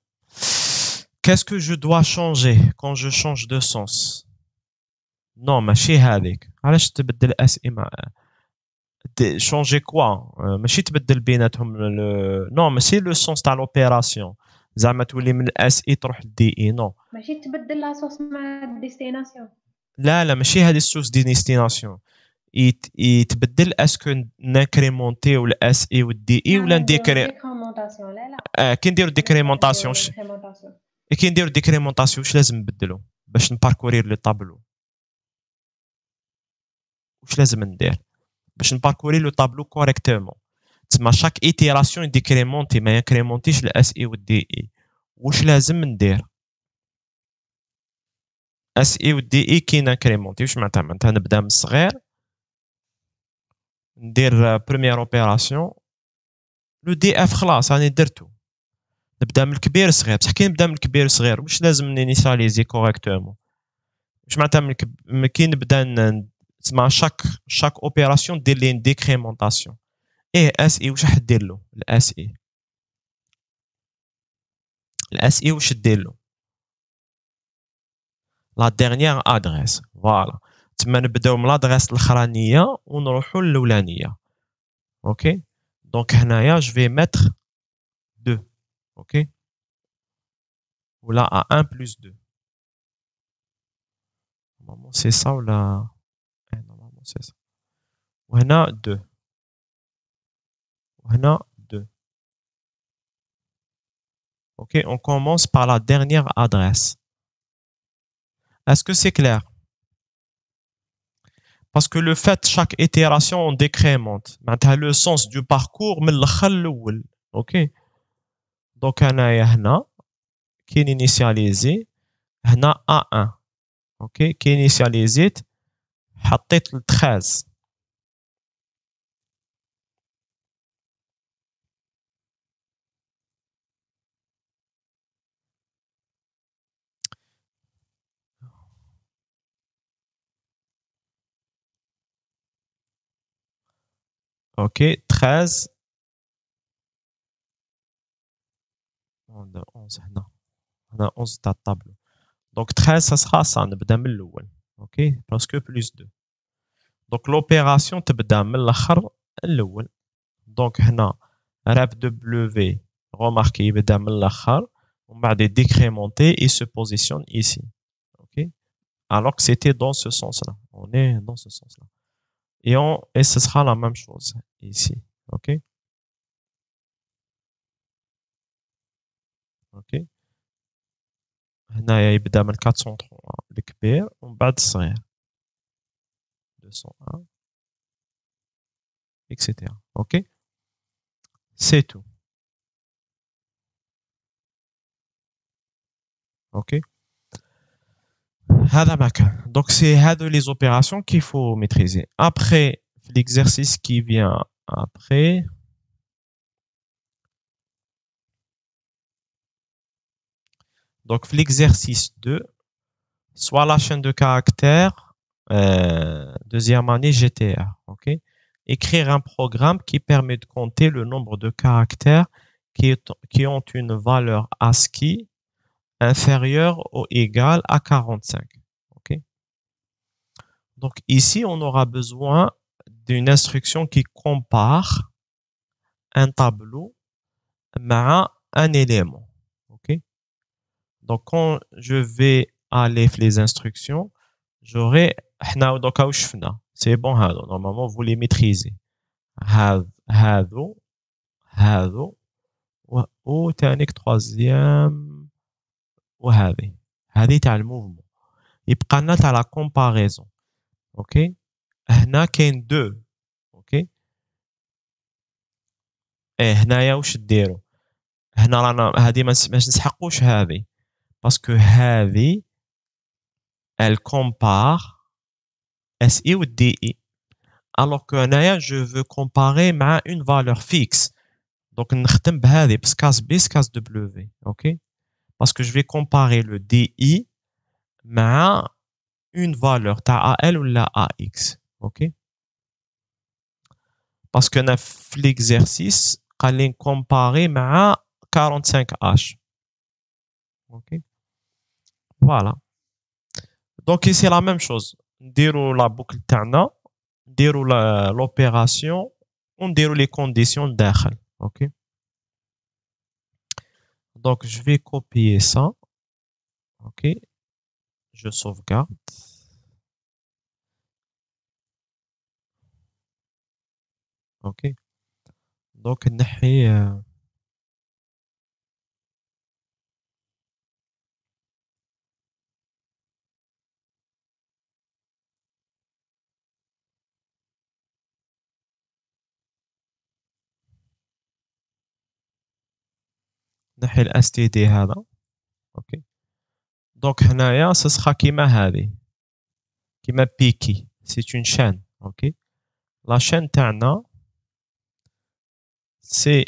Qu'est-ce que je dois changer quand je change de sens؟ non ماشي هذيك. علاش تبدل اس مع changer quoi؟ ماشي تبدل بيناتهم نو ماشي لو سونس تاع لوبيراسيون زعما تولي من الاس اي تروح للدي اي نو. ماشي تبدل لاصوص مع الديستيناسيون. لا ماشي هذه السوس دي ديستيناسيون يتبدل اسكو نكريمونتيو الاس اي والدي اي ولا ديكريمونطاسيون. لا كي نديرو ديكريمونطاسيون كي نديرو ديكريمونطاسيون واش لازم نبدلو باش نباركورير لو طابلو؟ واش لازم ندير باش نباركوري لو طابلو كوريكتومون؟ تسمى شاك ايتيراسيون يديكريمونتي ما ينكريمونتيش الاس اي والدي اي. واش لازم ندير؟ اس اي والدي اي كي نكريمونتي واش معناتها نبدا من الصغير ندير بروميير اوبيراسيون لو دي اف خلاص راني درتو نبدا من الكبير صغير. بصح كي نبدا من الكبير صغير واش لازم نينيسياليزي كوريكتومون؟ واش معناتها كي نبدا تسمى شاك اوبيراسيون دير لي ديكريمونطاسيون. ايه اس اي واش راح دير له؟ الاس اي واش دير له؟ لا ديرنيير ادريس. فوالا تما نبداو من لادريس الاخرانيه ونروحوا للاولانيه. اوكي دونك هنايا جو في ميتر 2. اوكي ولا ا 1 بلس 2 نورمالمون سي سا ولا نورمالمون سي سا. وهنا 2 وهنا 2. Ok, on commence par la dernière adresse. Est-ce que c'est clair? Parce que le fait, chaque itération, on décrémente. Maintenant, le sens du parcours, من الآخر للأول. Ok? Donc, أنا هنا كي initialisé هنا A1. Ok? كي initialisé حطيت 13. Ok, 13. On a 11 هنا. هنا 11 تاع الطابلو. Donc 13 ça sera ça نبدا من الأول. Ok? Parce que plus 2. Donc l'opération تبدا من الآخر الأول. Donc هنا ref W remarquez يبدا من الآخر ومن بعد décrémenté et se positionne ici. Ok? Alors que c'était dans ce sens-là. On est dans ce sens-là. Et ce sera la même chose ici. Ok? Ok? هنا يبدا من 403 الكبير ومن بعد الصغير 201 etc. Ok? C'est tout. ok. هذا ما كان. Donc c'est هذو les opérations qu'il faut maîtriser. Après l'exercice qui vient après, donc l'exercice 2, soit la chaîne de caractères, deuxième année GTR, ok. Écrire un programme qui permet de compter le nombre de caractères qui ont une valeur ASCII inférieure ou égale à 45, ok. Donc ici, on aura besoin d'une instruction qui compare un tableau à un élément, ok. Donc quand je vais aller les instructions, j'aurai c'est bon, normalement vous les maîtrisez. هذو هذو وتانيك troisième هذه تاع الموفمون. يبقى لنا تاع لا كومباريزون، اوكي. هنا كاين دو، اوكي. هنايا واش ديروا؟ هنا رانا هذه ما نسحقوش هذه، باسكو هذه elle compare SI ou DI. Alors que هنايا je veux comparer مع une valeur fixe. Donc نختم بهذه بس كاس B كاس W، ok. Parce que je vais comparer le DI مع une valeur تاع AL ou la AX، ok. Parce que في l'exercice قال لي comparer مع 45H، ok. Voilà. Donc ici la même chose. نديروا la boucle تاعنا، نديروا l'opération ونديروا les conditions داخل، ok. Donc je vais copier ça, ok. Je sauvegarde. Ok. Donc نحي نحي ال std هذا، ok. Donc هنايا ce sera كيما هذه، كيما بيكي، c'est une chaîne، ok. La chaîne تاعنا c'est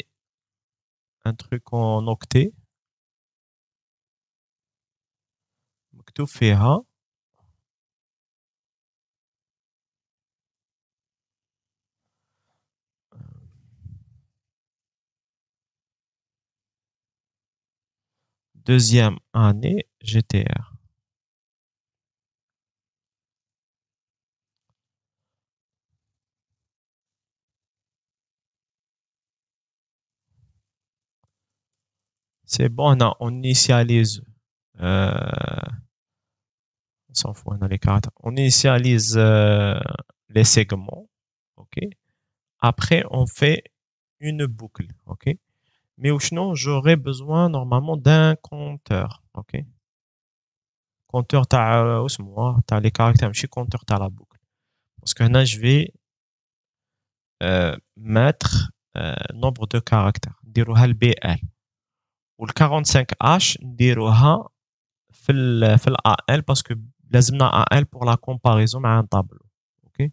un truc en octet مكتوب فيها deuxième année GTR. C'est bon, on initialise, on s'en fout, on a les caractères. On initialise les segments, ok. Après, on fait une boucle, ok. Mais sinon, j'aurais besoin normalement d'un compteur, ok. Compteur تاع تاع les caractères, ماشي compteur تاع la boucle. Parce que là, je vais mettre nombre de caractères. نديروها ال BL. وال 45H نديروها في ال AL parce que لازمنا AL pour la comparaison مع un tableau. ok.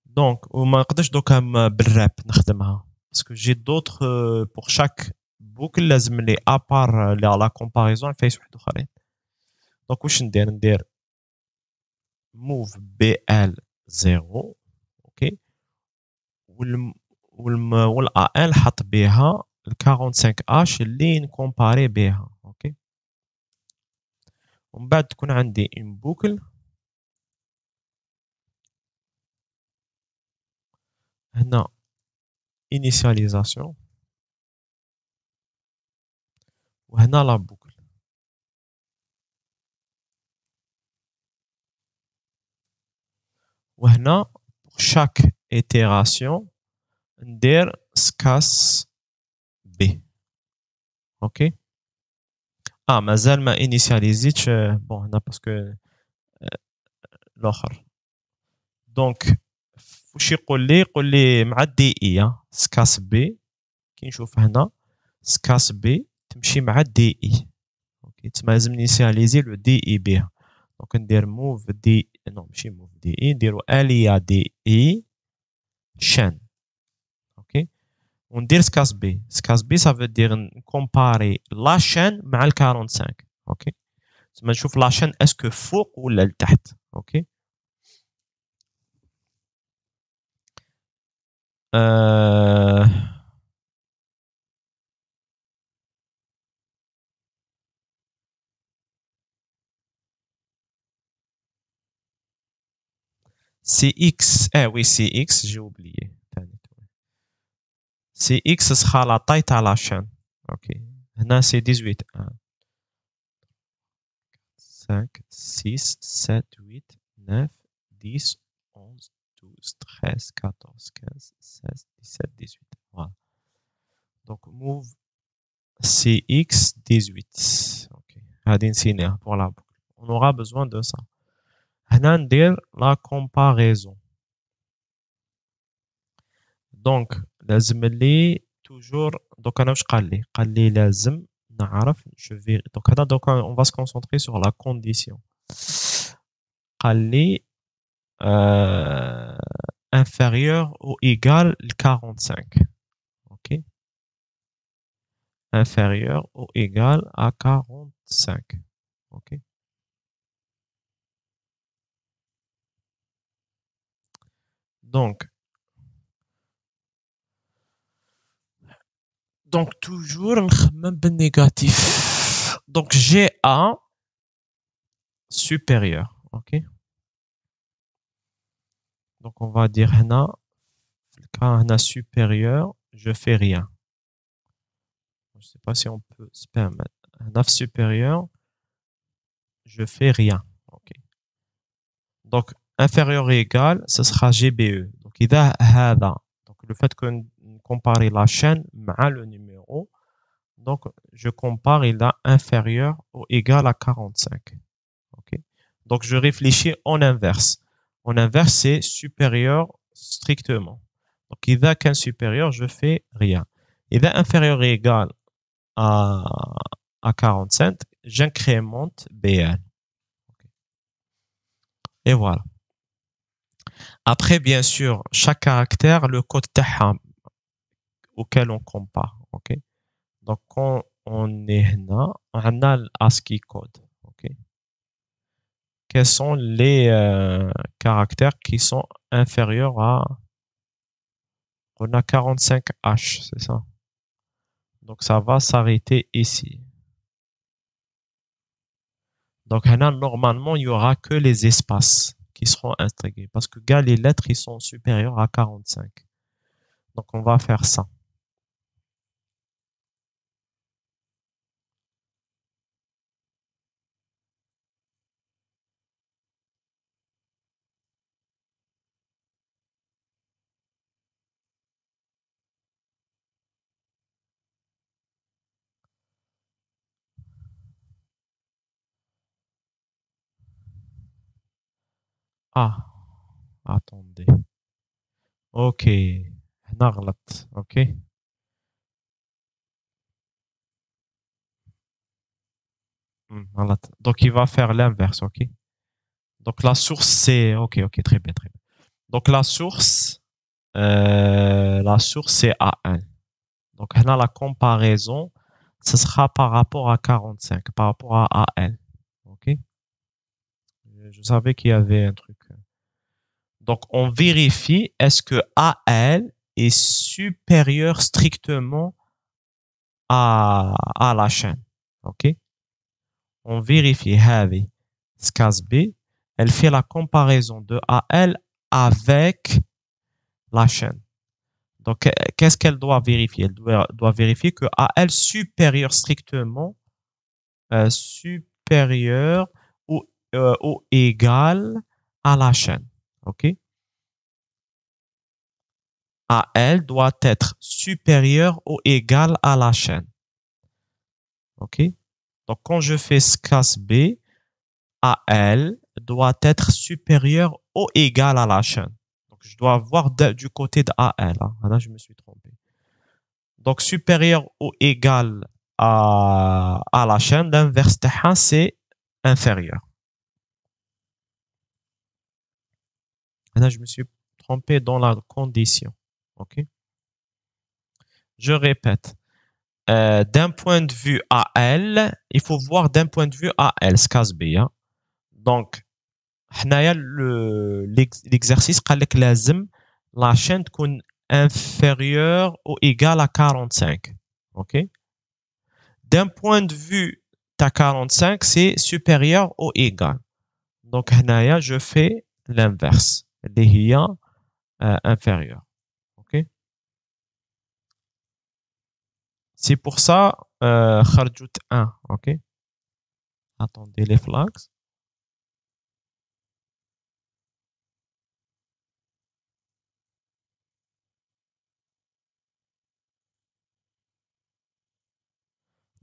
Donc وما نقدرش دوكا بالراب نخدمها parce que j'ai d'autres pour chaque boucle لازم لي à part la comparaison نفيس واحد اخرين. donc واش ندير move BL 0، ok. وال AL حط بها ال 45H اللي نكومباري بها، ok. ومن بعد تكون عندي une boucle هنا initialisation وهنا la boucle. وهنا pour chaque itération ندير سكاس B، ok. مازال ما initialiزيتش بون هنا باسكو الاخر. دونك واش يقول لي مع الدي اي سكاس بي كي نشوف هنا سكاس بي تمشي مع الدي اي، ok. تسمى لازم initialiser le D et B. Donc ندير move D non ماشي move D E نديرو alia D E chaîne. OK. وندير سكاس B. سكاس B ça veut dire comparer la chaîne مع ال 45. OK. تسمى نشوف la chaîne est-ce que فوق ولا لتحت. OK. CX, oui, CX, j'ai oublié. CX, ce sera la taille de la chaîne. OK. Là, c'est 18. 1, 5, 6, 7, 8, 9, 10, 11, 12, 13, 14, 15, 16, 17, 18. Voilà. Donc, move CX 18. OK. Pour la boucle. On aura besoin de ça. On dire la comparaison. Donc, لازم لي toujours donc انا واش قال لي لازم نعرف je vais donc هذا donc on va se concentrer sur la condition قال لي inférieur ou égal à 45. OK, inférieur ou égal à 45. OK. Donc toujours même négatif. Donc GA supérieur. OK. Donc on va dire هنا le cas هنا supérieur, je fais rien. Je ne sais pas si on peut se permettre. هنا supérieur, je fais rien. OK. Donc inférieur et égal, ce sera GBE. Donc إذا هذا donc le fait que comparer la chaîne مع le numéro, donc je compare il a inférieur ou égal à 45. OK. Donc je réfléchis en inverse. En inverse, c'est supérieur strictement. Donc إذا كان supérieur, je fais rien. إذا inférieur et égal à 45, j'incrémente BN. Okay. Et voilà. Après, bien sûr, chaque caractère, le code TAHAM auquel on compare. OK. Donc, quand on est là, on a l'ASCII code. OK. Quels sont les caractères qui sont inférieurs à... On a 45H, c'est ça. Donc, ça va s'arrêter ici. Donc, normalement, il n'y aura que les espaces qui seront intégrés. Parce que les lettres, ils sont supérieures à 45. Donc, on va faire ça. Ah, attendez. OK. نغلط. OK. غلط. Donc, il va faire l'inverse. OK. Donc, la source, c'est... OK, OK, très bien, très bien. Donc, la source, c'est A1. Donc, là, la comparaison, ce sera par rapport à 45, par rapport à AL. OK. Je savais qu'il y avait un truc. Donc, on vérifie est-ce que AL est supérieur strictement à la chaîne. OK. On vérifie. SCAS B, elle fait la comparaison de AL avec la chaîne. Donc, qu'est-ce qu'elle doit vérifier? Elle doit vérifier que AL supérieur strictement supérieur ou égal à la chaîne. OK? AL doit être supérieur ou égal à la chaîne. OK? Donc, quand je fais SCAS B, AL doit être supérieur ou égal à la chaîne. Donc, je dois voir du côté de AL. Hein. Là, je me suis trompé. Donc, supérieur ou égal à la chaîne, l'inverse تاعها c'est inférieur. Là, je me suis trompé dans la condition. OK? Je répète. D'un point de vue AL, il faut voir d'un point de vue AL, SCASB. Hein? Donc, l'exercice قال لك لازم la chaîne تكون inférieure ou égale à 45. OK? D'un point de vue ta 45, c'est supérieur ou égal. Donc, je fais l'inverse. اللي هي inférieur. OK? C'est pour ça, خرجت 1. OK? Attendez les flags.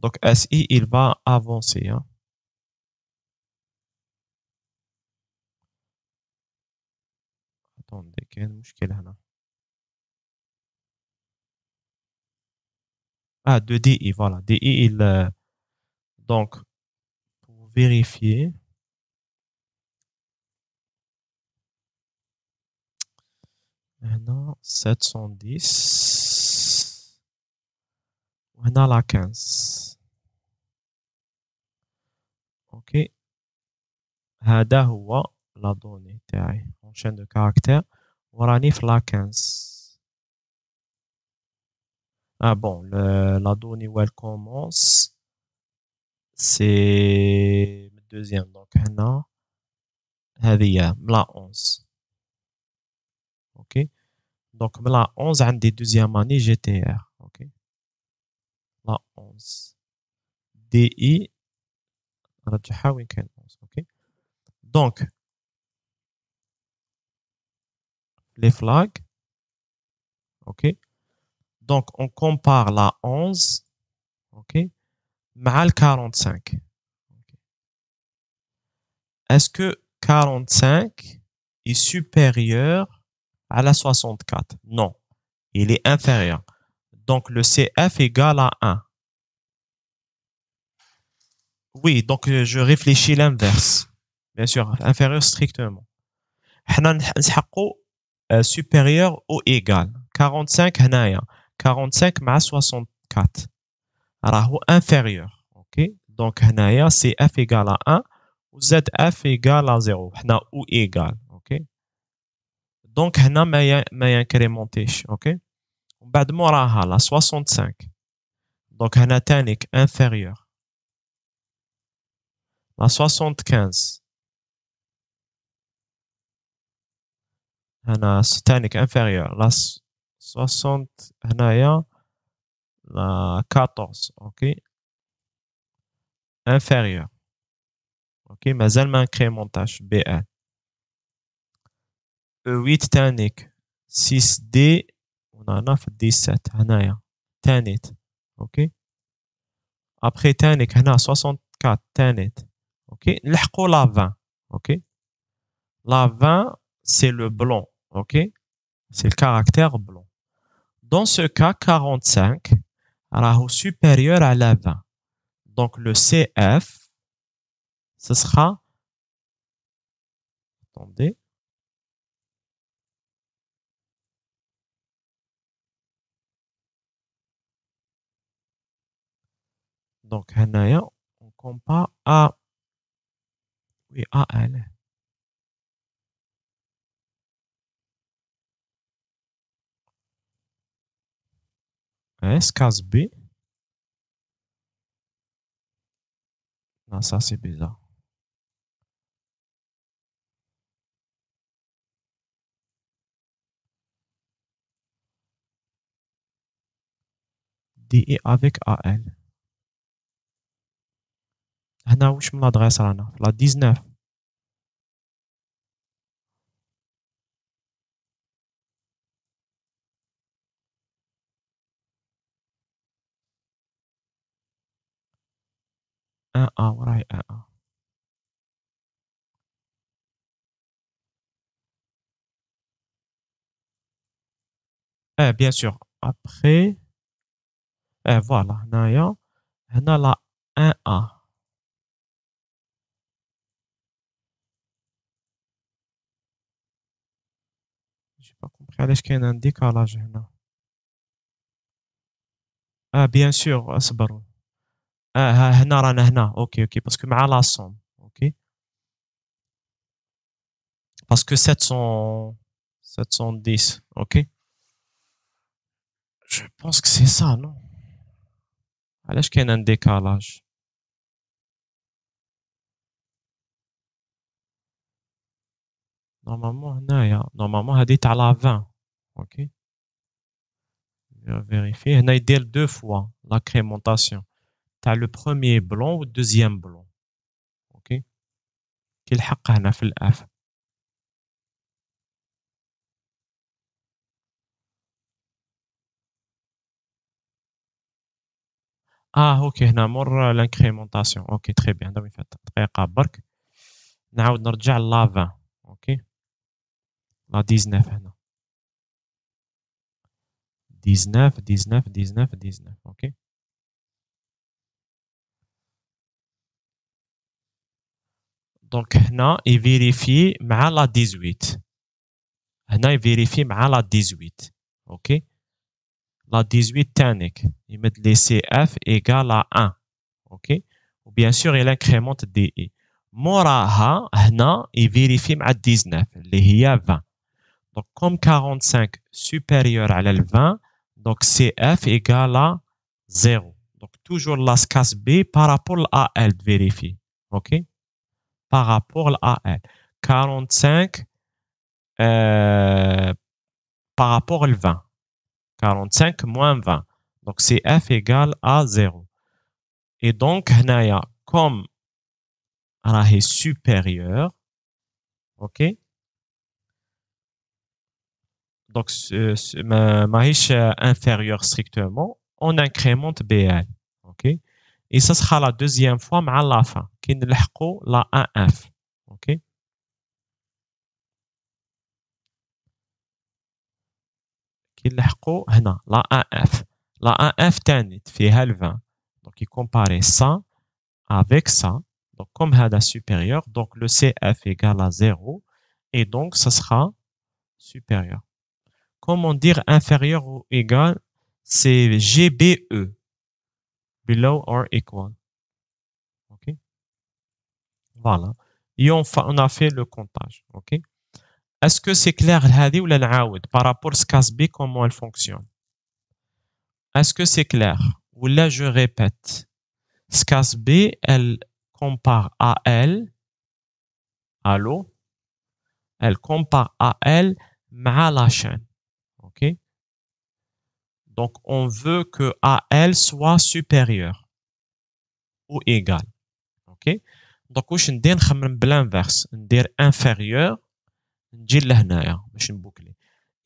Donc, SI, il va avancer. Hein. Attendez, quel مشكلة هنا. Ah, de DI, voilà. DI, il... donc, pour vérifier... Maintenant, 710. Maintenant, la 15. OK. هذا هو la donnée تاعي en chaîne de caractères. وراني في la 15. Ah bon, la donnée où elle commence, c'est le deuxième. Donc, هنا هذه la 11. OK. Donc, la 11 عندي deuxième année GTR. OK. La 11. DI نرجعها وين كان 11. OK. Donc, les flags. OK. Donc, on compare la 11. OK. مع le 45. OK. Est-ce que 45 est supérieur à la 64? Non. Il est inférieur. Donc, le CF égale à 1. Oui, donc je réfléchis l'inverse. Bien sûr, inférieur strictement. حنا نسحقوا supérieur ou égal. 45 هنايا. 45 مع 64. راهو inférieur. OK. Donc هنايا CF égale à 1 ou ZF égale à 0. حنا ou égal. OK. Donc هنا ما ينكريمونتيش. OK. ومن بعد موراها لا 65. Donc هنا تانيك inférieur. La 75. هنا تانيك inférieur. La 60 هنايا la 14. OK. Inférieur. OK. مازال ما انكريمونتاش BL. E8 تانيك 6D. ونانا في 17 هنايا تانيت. OK. Après تانيك هنا 64 تانيت. OK. نلحقوا la 20. OK. La 20 c'est le blanc. OK. C'est le caractère blanc. Dans ce cas 45 راهو supérieur à la 20. Donc le CF ce sera, attendez, donc هنايا on compare à, oui, à L. S, case B. Non, ça c'est bizarre. DE avec AL. هنا واش من l'adresse رانا la 19. Un A, وراهي un A. Bien sûr. Après, voilà, هنايا هنا لا 1A. J'ai pas compris علاش كاين ان décalage هنا. bien sûr اصبروا. هنا رانا هنا. اوكي باسكو مع لا somme. اوكي باسكو 710. اوكي je pense que c'est ça non. علاش كاين ان décalage. normalement هنايا normalement هادي تاع لا 20. اوكي vérifier هنا يدير deux fois l'incrémentation تاع le premier blanc ou deuxième blanc. اوكي كي الحق هنا في الاف. اوكي هنا مور l'incrémentation. اوكي très bien دوي فات دقيقة برك نعاود نرجع ل 20. اوكي لا 19 هنا 19. اوكي دونك هنا يفيريفي مع لا 18. هنا يفيريفي مع لا 18. اوكي لا 18 تانيك يمد لي سي اف ايغال ا 1. اوكي وبيان سور il incrémente دي اي. موراها هنا يفيريفي مع 19 اللي هي 20. دونك كوم 45 supérieur على ال 20 دونك سي اف ايغال ا 0. دونك توجور لاس كاس بي بارابور ل ا ال فيريفي. اوكي par rapport à elle. 45 par rapport au 20. 45 moins 20. Donc, c'est f égale à 0. Et donc, comme est supérieur, ok? Donc, maïch inférieur strictement, on incrémente BL, ok? Et ça sera la deuxième fois à la fin, qui ne la 1F, ok? كي نلحقوا هنا لا 1F. لا 1F تاني فيها ال 20. Donc, il compare ça avec ça. Donc, comme هذا supérieur, donc le CF égale à 0. Et donc, ça sera supérieur. Comment dire inférieur ou égal? C'est GBE. Below or equal. OK? Voilà. Et on a fait le comptage. OK? Est-ce que c'est clair هذه ولا نعاود par rapport à SCAS B comment elle fonctionne? Est-ce que c'est clair? Ou là je répète. SCAS B, elle compare à elle. Allô? Elle compare à elle مع la chaîne. OK? Donc, on veut que AL soit supérieur ou égal. OK? Donc, واش ندير نخمم بالانفيرس ندير inférieur نجي لهنايا باش نبوكلي.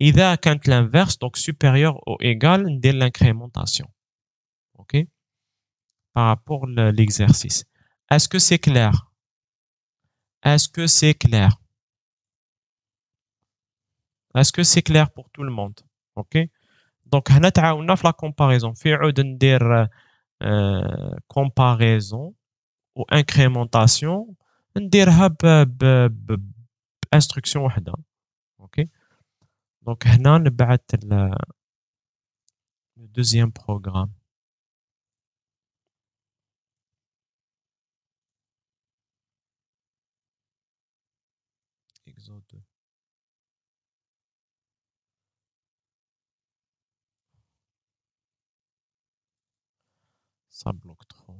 إذا كانت l'inverse donc supérieur ou égal ندير l'incrémentation. OK? Par rapport à l'exercice. Est-ce que c'est clair? Est-ce que c'est clair? Est-ce que c'est clair pour tout le monde? OK? Donc هنا تعاوننا في la comparaison. في عود ندير comparaison ou incrémentation نديرها بانستركسيون وحده. اوكي دونك هنا نبعث le deuxième programme. Exo 2. Ça bloque trop.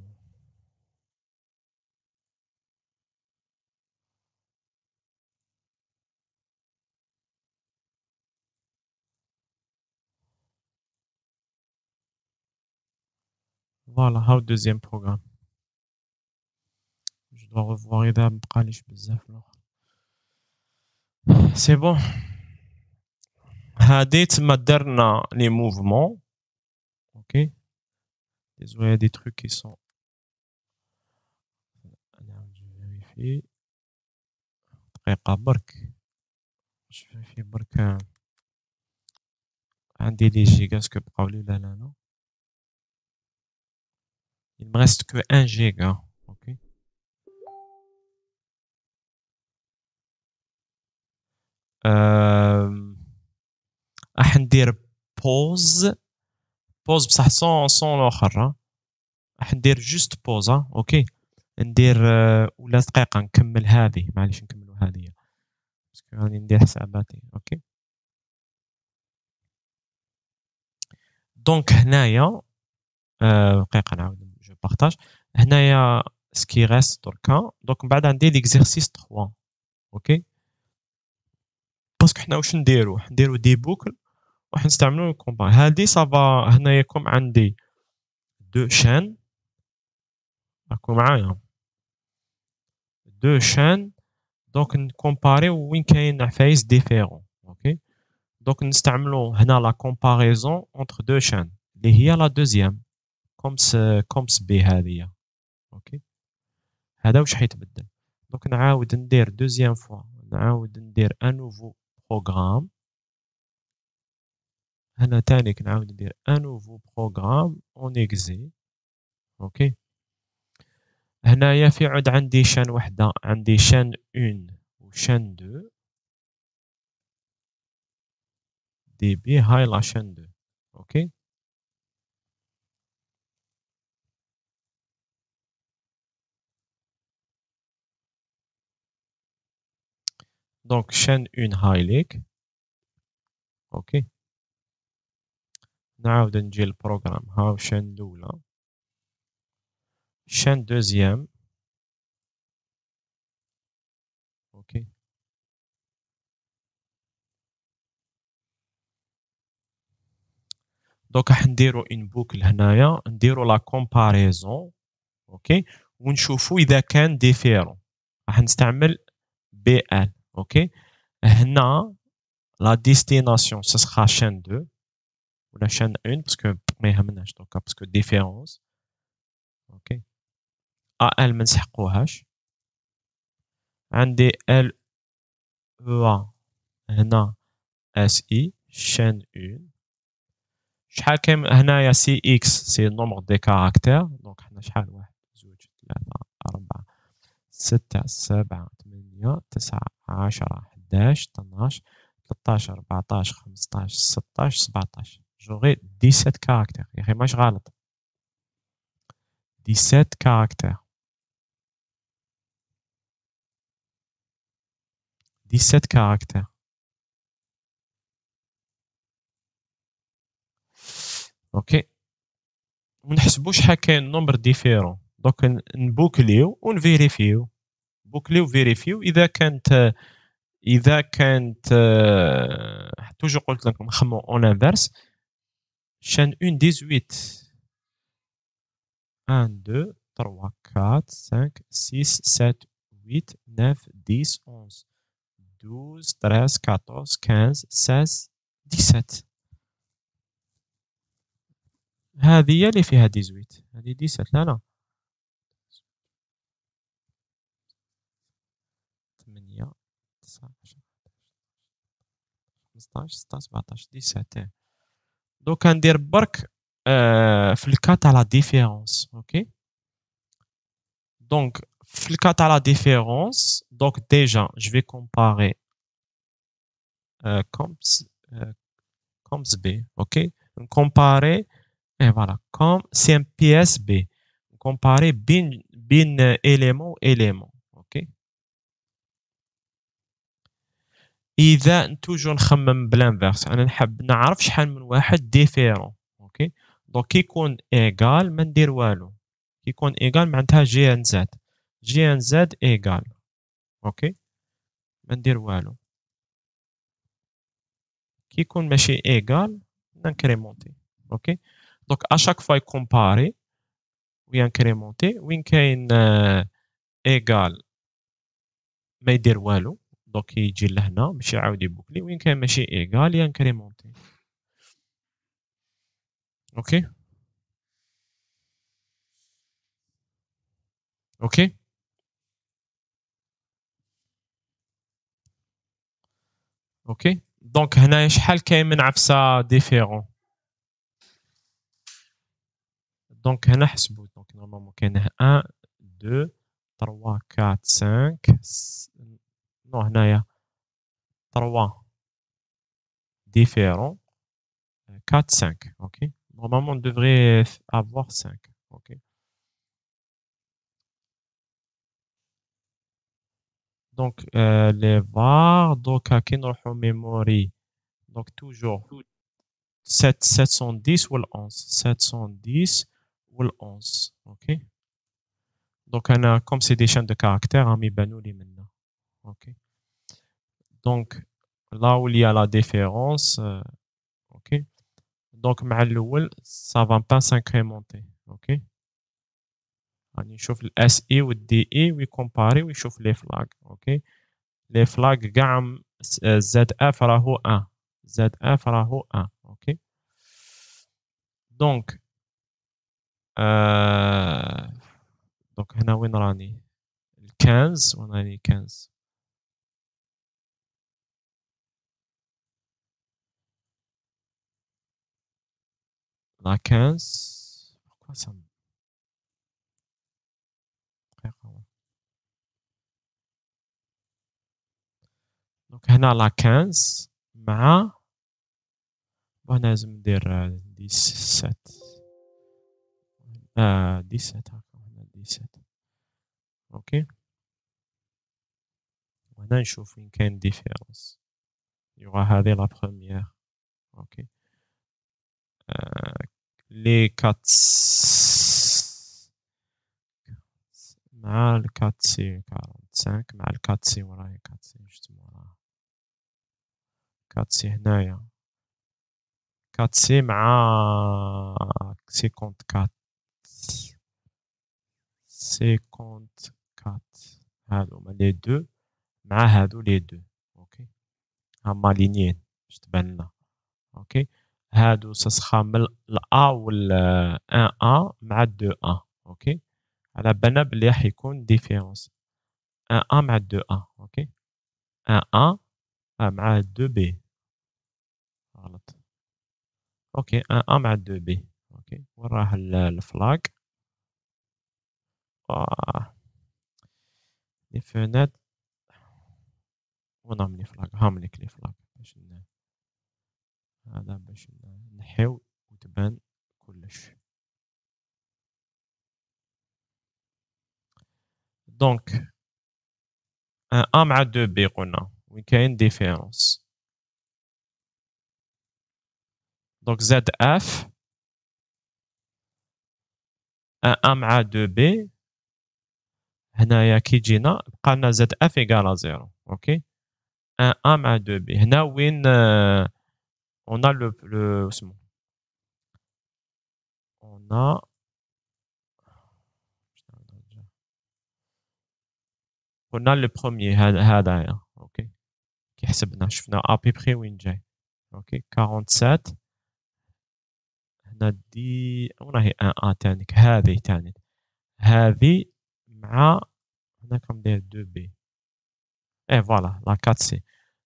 Voilà, how deuxième programme. Je dois revoir إذا مبقاليش بزاف الآخر. C'est bon. هادي تما درنا les mouvements. OK. Désolé, il y a des trucs qui sont. Je vérifie. دقيقة برك. Je vérifie برك. عندي لي جيجا اسكو بقاو لي ولا لا. il me reste que 1 giga. OK. راح ندير pause بصح sans الاخر. راح ندير جوست pause. اوكي ندير ولا دقيقه نكمل هذه. معليش نكملوا هذه باسكو راني ندير حساباتي. اوكي دونك هنايا دقيقه نعاود جو بارطاج. هنايا سكي ريست دركا. دونك من بعد عندي ليكزيرسيس 3. اوكي باسكو حنا واش نديرو دي بوكل راح نستعملو الكومبار. هادي صافا هنايا كوم عندي دو شان. راكو معايا دو شان. دونك نكومباريو وين كاين عفايس ديفيرون. اوكي دونك نستعملو هنا لا كومباريزون اونتر دو شان اللي هي لا دوزيام كومس بي هذه. اوكي هذا واش حيتبدل. دونك نعاود ندير دوزيام فوا نعاود ندير ان نوفو بروغرام. هنا تانيك نعاود ندير ان نوفو بروغرام اون اكزي. اوكي هنايا في عود عندي شان وحده. عندي شان 1 وشان 2 دي بي. هاي لا شان 2. اوكي دونك شان 1 هاي ليك. اوكي نعاود نجي البروغرام. هاو شان الاولى شان دوزيام. اوكي دونك راح نديرو اون بوكل هنايا نديرو لا كومباريزون. اوكي ونشوفو اذا كان ديفيرون راح نستعمل بي ال. اوكي هنا لا ديستيناسيون سي سخا شان 2 ولا شان 1 باسكو ما يهمناش دوكا باسكو ديفيرونس. اوكي ا ال ما نسحقوهاش. عندي ال او هنا اس اي شان 1. شحال كاين هنايا سي اكس سي نومبر دي كاركتير. دونك حنا شحال 1 2 3 4 6 7 8 9 10 11 12 13 14 15 16 17. جوغي 17 كاركتير يا اخي ماش غلط. 17 كاركتير 17 كاركتير. اوكي ونحسبو شحال كاين نومبر ديفيرون. دوك نبوكليو ونفيريفيو. بوكليو فيريفيو اذا كانت توجو قلت لكم نخمو اون انفيرس. شان 1 18 1 2 3 4 5 6 7 8 9 10 11 12 13 14 15 16 17. هذه هي اللي فيها 18. هذه 17 لا 8 9 10 15 16 17 17. دوك ندير برك في الكا تاع لا ديفيرونس. اوكي دونك في الكا تاع لا ديفيرونس دونك ديجا جو في كومباري كومس بي. اوكي نكومباري فوالا كوم سي ام بي اس بي. نكومباري بين اليمون و اليمون. اوكي اذا توجو نخمم بلانفيرس انا نحب نعرف شحال من واحد ديفيرون. اوكي دونك كي يكون ايغال ما ندير والو. كي يكون ايغال معناتها جي ان زد. جي ان زد ايغال. اوكي ما ندير والو. كي يكون ماشي ايغال نانكريمونتي. اوكي دونك اشاك فوا يكومباري وينكريمونتي. وين كاين ايغال ما يدير والو. دونك يجي لهنا باش يعاود يبوكلي. وين كاين ماشي ايغال ينكريمونتي. اوكي اوكي اوكي دونك هنايا شحال كاين من عفسه ديفيرون. دونك هنا حسبوا دونك نورمالمون كاين 1 2 3 4 5 نو هنايا 3 différents 4 5 OK normalement on devrait avoir 5 OK donc les var دوكا كي نروحو memory donc toujours 710 وال 11 710 وال 11 OK donc انا comme c'est des chaînes de caractères راهم يبانوا لي منا OK donc là où il y a la différence OK donc مع الاول ça va pas s'incrémenter OK راني نشوف الاس اي والدي اي ويكومباري ويشوف لي فلاغ OK لي فلاغ كاع زد اف راهو 1 زد اف راهو 1 OK دونك دونك هنا وين راني 15 وين راني 15 la 15 pourquoi ça me دونك هنا la 15 مع وانا لازم ندير 17 17 هكا هنا 17 اوكي وهنا نشوف وين كاين ديفيرونس يوغا هذه لا بروميير اوكي لي 4 مع ال 4 سي 45 مع ال 4 سي وراهي 4 سي جوست موراها 4 سي هنايا 4 سي مع 54 54 هادو هما لي دو مع هادو لي دو اوكي هما لينيين باش تبان لنا اوكي هادو سخا من الأ وال 1 أ مع 2 أ اوكي على بالنا بلي راح يكون ديفيرونس 1 أ مع 2 أ اوكي 1 أ مع 2 بي غلط اوكي 1 أ مع 2 بي اوكي وين راه الفلاغ لي فونات وين راهم لي فلاغ هاهم ليك لي فلاغ باش هذا باش نحيو وتبان كلش دونك 1 أ مع 2 بي قلنا وين كاين ديفيرونس دونك زد اف 1 أ مع 2 بي هنايا كي جينا بقى لنا زد اف ايكال 0 اوكي 1 أ مع 2 بي هنا وين on a le on a قلنا لو بروميي هذايا اوكي كي حسبنا شفنا ابي بخي وين جاي اوكي 47 هنا دي وين راهي 1 ا تانيك هذه تاني هذه مع هنا كم ندير 2 بي اي فوالا لا 4 سي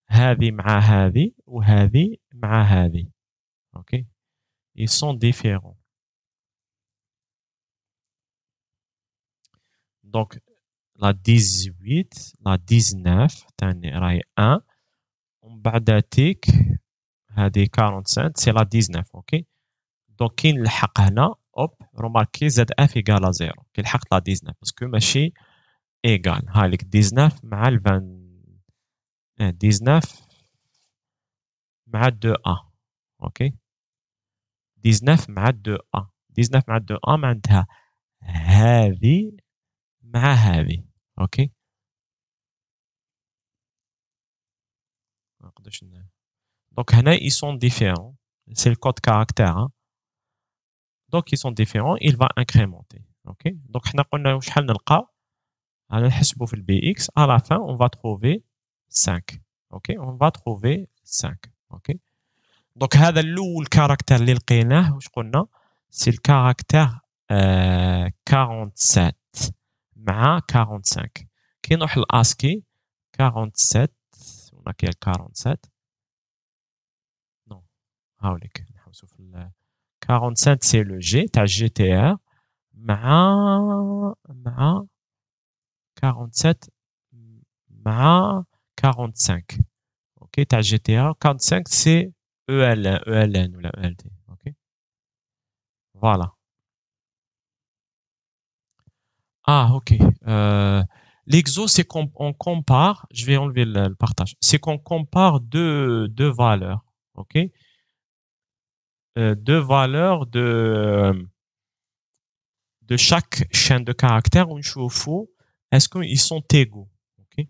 هذه مع هذه وهذه مع هذه اوكي ils sont différents donc la 18 la 19 تاني راهي 1 ومن بعد تيك هذه 45 سي لا 19 اوكي دونك كي نلحق هنا اوب روماركي زد اف ايكال 0 كي لحقت لا 19 باسكو ماشي ايكال هاليك 19 مع ال 20 19 مع 2 ا اوكي 19 مع 2 ا 19 مع 2 ا معناتها هذه مع هذه اوكي نقدرش دونك هنا ils sont différents c'est le code caractère donc ils sont différents il va incrémenter ok donc حنا قلنا شحال نلقى على نحسبوا في البي اكس à la fin on va trouver 5 ok on va trouver 5 ok donc هذا الاول كاركتر اللي لقيناه واش قلنا سي الكاركتر 47 مع 45 كي نروح للاسكي 47 ولا كاين 47 نو هاوليك نحوسوا في 47 سي لو جي تاع جي تي ار مع 47 مع 45. OK, تاع GTA 45 c'est ELN ou la ELD. OK. Voilà. Ah, OK. L'exo, c'est qu'on on compare, je vais enlever le partage, c'est qu'on compare deux valeurs. OK. Deux valeurs de chaque chaîne de caractères. ونشوفوا est-ce qu'ils sont égaux. OK.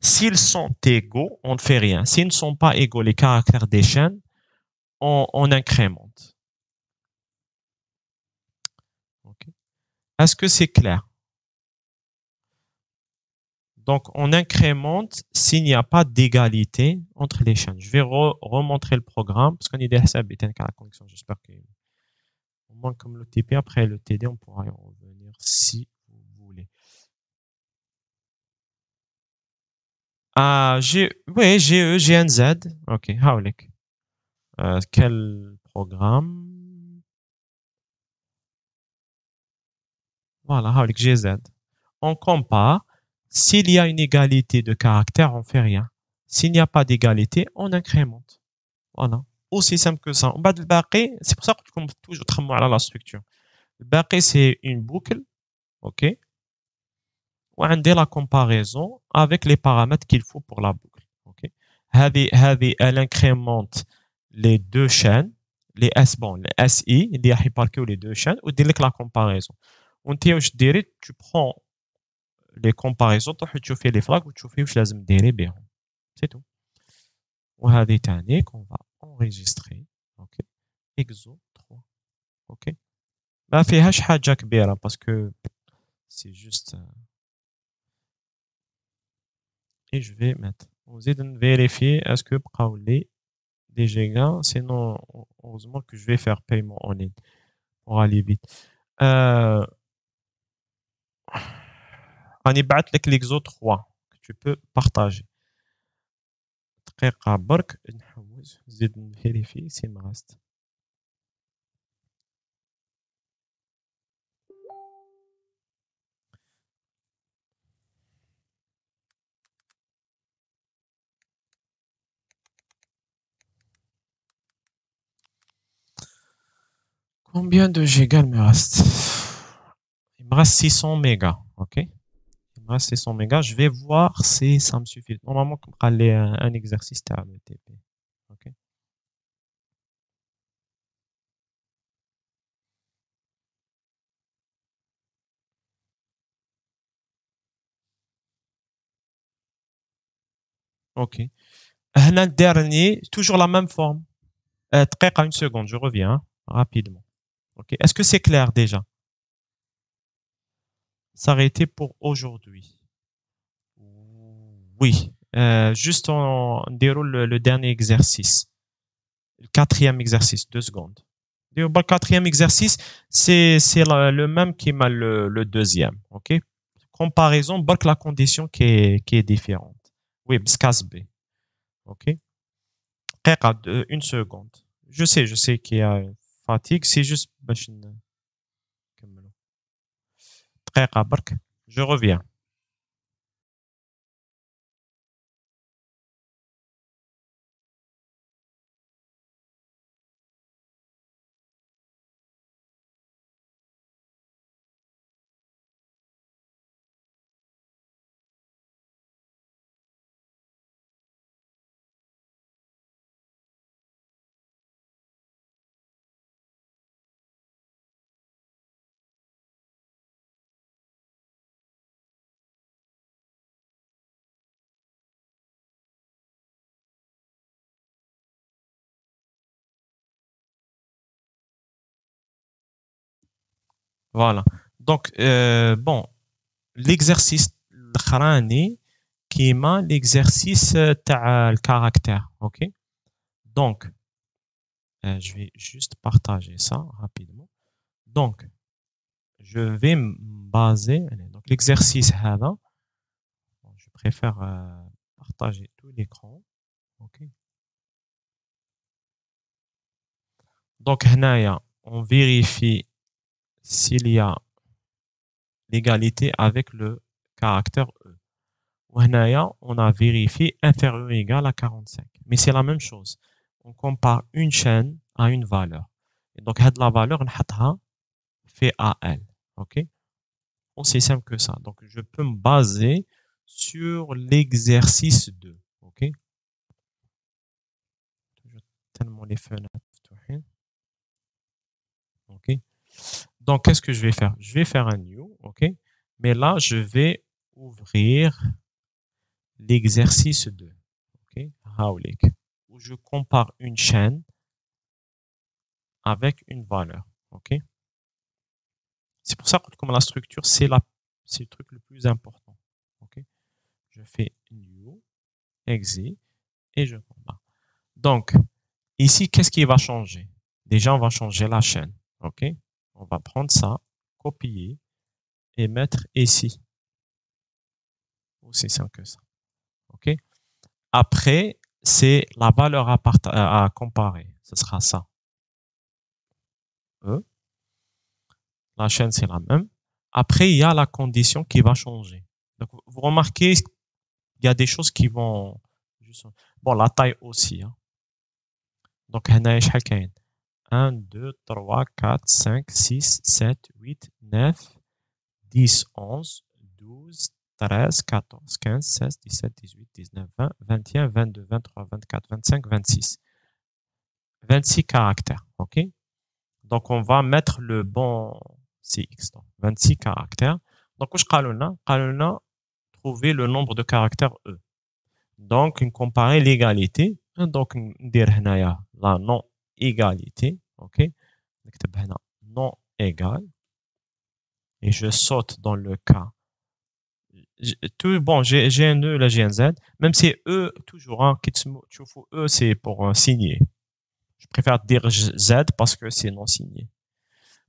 S'ils sont égaux, on ne fait rien. S'ils ne sont pas égaux, les caractères des chaînes, on incrémente. OK. Est-ce que c'est clair? Donc, on incrémente s'il n'y a pas d'égalité entre les chaînes. Je vais remontrer le programme parce qu'on est déjà habitué à la connexion. J'espère qu'au moins comme le TP, après le TD, on pourra y revenir si vous voulez. Ah, oui, GE, GNZ. OK, هاولك. Quel programme? Voilà, هاولك GZ. On compare. S'il y a une égalité de caractères, on fait rien. S'il n'y a pas d'égalité, on incrémente. Voilà. Aussi simple que ça. بعد الباقي, c'est pour ça que je toujours تخمموا على la structure. الباقي c'est une boucle, OK? وعندي la comparaison avec les paramètres qu'il faut pour la boucle, OK? هذه elle incrémente les deux chaînes, les S bon, les SI اللي راح يباركيو les deux chaînes ودير لك la comparaison. وانت واش ديري tu prends les comparaisons تروح تشوفي les flags وتشوفي واش لازم ديري بهم. C'est tout. وهذه تاني qu'on va enregistrer, OK? Exo 3, OK? ما فيهاش حاجة كبيرة parce que c'est juste et je vais mettre وزيد vérifier est-ce que بقاو لي des gigas sinon heureusement que je vais faire paiement en ligne pour aller vite. راني بعت لك l'exo 3 que tu peux partager. دقيقة برك نحوس نزيد نفيريفي سي ما reste. Combien de gigas il me reste? Il me reste 600 mégas, OK? Il me reste 600 mégas. Je vais voir si ça me suffit. Normalement, comme aller un exercice تاع le TP. OK? OK. هنا le dernier, toujours la même forme. دقيقة, une seconde, je reviens hein, rapidement. OK. Est-ce que c'est clair déjà? S'arrêter pour aujourd'hui. Oui. Juste on déroule le dernier exercice. Le quatrième exercice, 2 secondes. Le quatrième exercice, c'est le même qui m'a le deuxième. OK? Comparaison, barque la condition qui est différente. Oui, bskas B. OK? Une seconde. Je sais qu'il y a une fatigue, c'est juste je reviens. Voilà. Donc, bon, l'exercice الأخراني كيما l'exercice تاع الcaractère. OK? Donc, je vais juste partager ça rapidement. Donc, je vais me baser. Donc, l'exercice هذا, je préfère partager tout l'écran. OK? Donc, هنايا, on vérifie s'il y a l'égalité avec le caractère E. On a vérifié inférieur ou égal à 45. Mais c'est la même chose. On compare une chaîne à une valeur. Et donc, la valeur, on fait AL. OK? Aussi simple que ça. Donc, je peux me baser sur l'exercice 2. OK? Tellement les fenêtres. OK? Donc, qu'est-ce que je vais faire? Je vais faire un new. OK? Mais là, je vais ouvrir l'exercice 2. OK? Howlik. Où je compare une chaîne avec une valeur. OK? C'est pour ça que comme la structure, c'est le truc le plus important. OK? Je fais new, exit, et je compare. Donc, ici, qu'est-ce qui va changer? Déjà, on va changer la chaîne. OK? On va prendre ça, copier, et mettre ici. Aussi simple que ça. OK? Après, c'est la valeur à comparer. Ce sera ça. E. La chaîne, c'est la même. Après, il y a la condition qui va changer. Donc, vous remarquez, il y a des choses qui vont... Bon, la taille aussi. Hein. Donc, 1, 2, 3, 4, 5, 6, 7, 8, 9, 10, 11, 12, 13, 14, 15, 16, 17, 18, 19, 20, 21, 22, 23, 24, 25, 26. 26 caractères. OK? Donc, on va mettre le bon CX. Donc, 26 caractères. Donc, je vais trouver le nombre de caractères E. Donc, on compare l'égalité. Donc, on dire la non-égalité. OK? Non égal. Et je saute dans le cas. Tout, bon, j'ai un E, là, j'ai un Z. Même si E, toujours, hein, E, c'est pour signer. Je préfère dire Z parce que c'est non signé.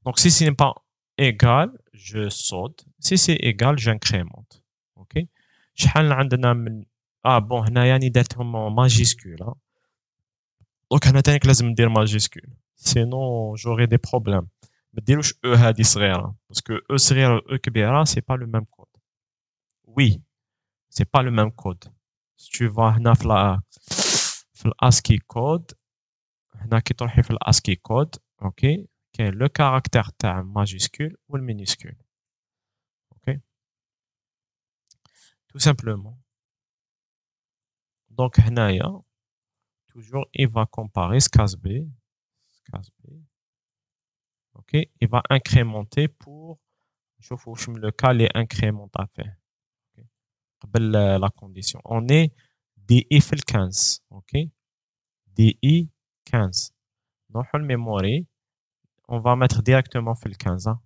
Donc, si ce n'est pas égal, je saute. Si c'est égal, j'incrémente. OK? شحال عندنا من bon هنايا راني درتهم ماجيسكول. دونك هنا تاني لازم ندير ماجيسكول. Sinon, j'aurai des problèmes. ما ديروش E هذه صغيرة. Parce que E صغيرة و E كبيرة, c'est pas le même code. Oui, c'est pas le même code. Si tu vas هنا في الاسكي كود هنا كي تروحي في الاسكي كود اوكي كاين لو كاركتير تاع ماجيسكول والمينيسكول اوكي tout simplement donc هنايا toujours il va comparer SCAS B ok il va incrémenter pour نشوفوا واش le cas les incrémente à faire okay. قبل la condition on est DI في 15 ok DI 15 نروحوا الميموري on va mettre directement في 15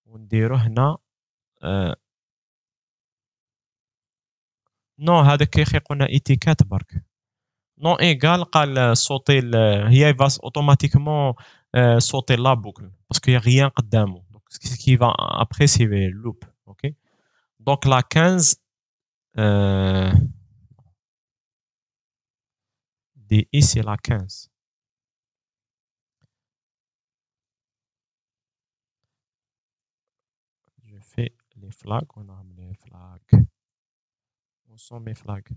ونديرو هنا نو هذاك كي قلنا ايتيكات برك نو ايغال قال صوتي هي فاس اوتوماتيكمون صوتي لا بوكل باسكو يا غيان قدامه دونك كي فا ابري سي لوب اوكي دونك لا 15 دي اي سي لا 15 je fais les flags on a les flags où sont mes flags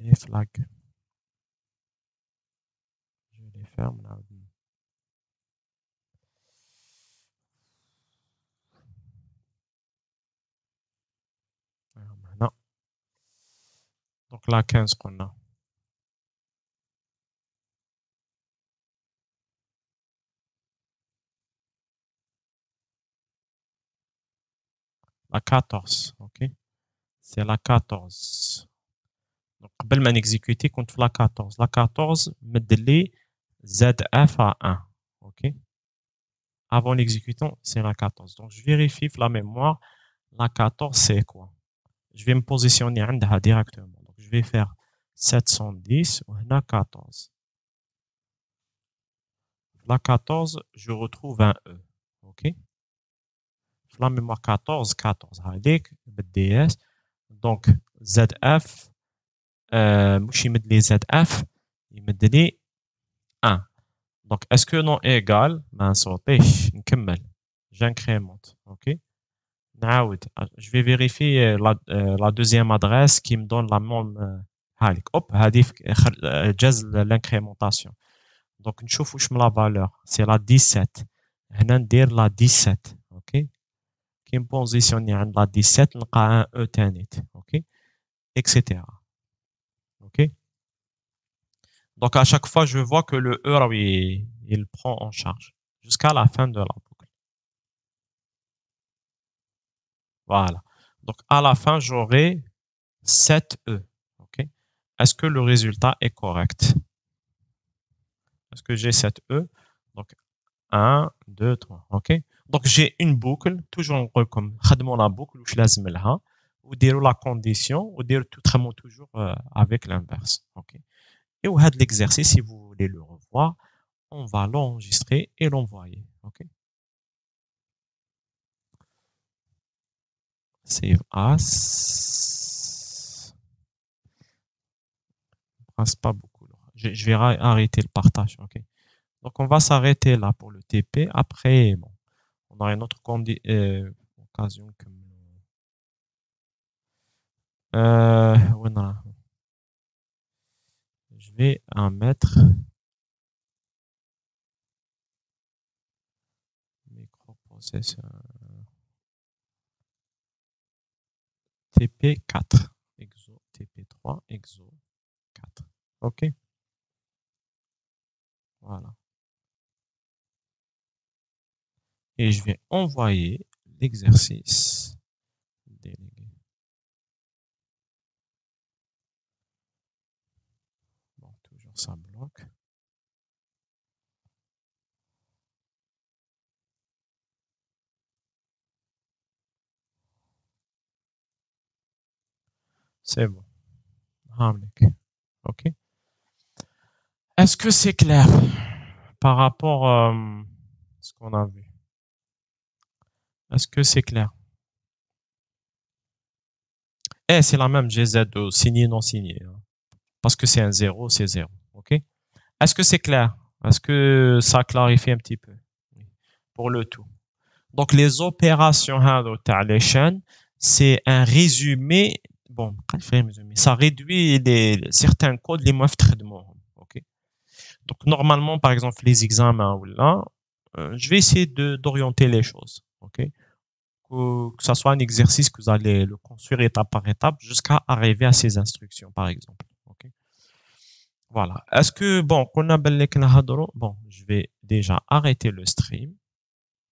les flags je les ferme là maintenant donc la 15 qu'on a la 14 ok c'est la 14 donc قبل ما نexécuter كنت في la 14 la 14 مد لي ZF à 1 ok avant l'exécutant c'est la 14 donc je vérifie la mémoire la 14 c'est quoi je vais me positionner عندها directement donc je vais faire 710 وهنا 14 la 14 je retrouve un E ok la mémoire 14 14 هذيك بالDS donc ZF مش يمد لي ZF يمد لي 1. Donc est-ce que non égal ما نصوتيش نكمل j'incrémente. OK. نعاود je vais vérifier la deuxième adresse qui me donne la même هالك hop هذه جاز l'incrémentation. Donc نشوف واش من la valeur c'est la 17 هنا ندير la 17. OK. كي نبوزيسيوني عند la 17 نلقى un E تانيت. OK. etc. OK. Donc à chaque fois je vois que le E il prend en charge jusqu'à la fin de la boucle. Voilà. Donc à la fin j'aurai 7E. OK. Est-ce que le résultat est correct? Est-ce que j'ai 7E? Donc 1, 2, 3. OK. Donc j'ai une boucle toujours comme خدموا la boucle واش لازم لها وديروا la condition وديروا toujours avec l'inverse. OK. Et au de l'exercice, si vous voulez le revoir, on va l'enregistrer et l'envoyer. OK. Save as. C'est pas beaucoup. Je vais arrêter le partage. OK. Donc on va s'arrêter là pour le TP. Après, bon, on aura une autre occasion que voilà. Je vais en mettre microprocesseur TP4 exo TP3 exo 4. OK. Voilà. Et je vais envoyer l'exercice délégué. Bon, toujours ça bloque. C'est bon. OK. Est-ce que c'est clair par rapport à ce qu'on a vu? Est-ce que c'est clair? Eh, c'est la même GZ signé, non signé. Parce que c'est un 0, c'est 0. OK? Est-ce que c'est clair? Est-ce que ça clarifie un petit peu? Pour le tout. Donc, les opérations à les chaînes, c'est un résumé. Bon, ça réduit certains codes les moins traitements. OK? Donc, normalement, par exemple, les examens ou là, je vais essayer d'orienter les choses. OK? Que ça soit un exercice que vous allez le construire étape par étape jusqu'à arriver à ces instructions, par exemple. OK? Voilà. Est-ce que, bon, bon, je vais déjà arrêter le stream.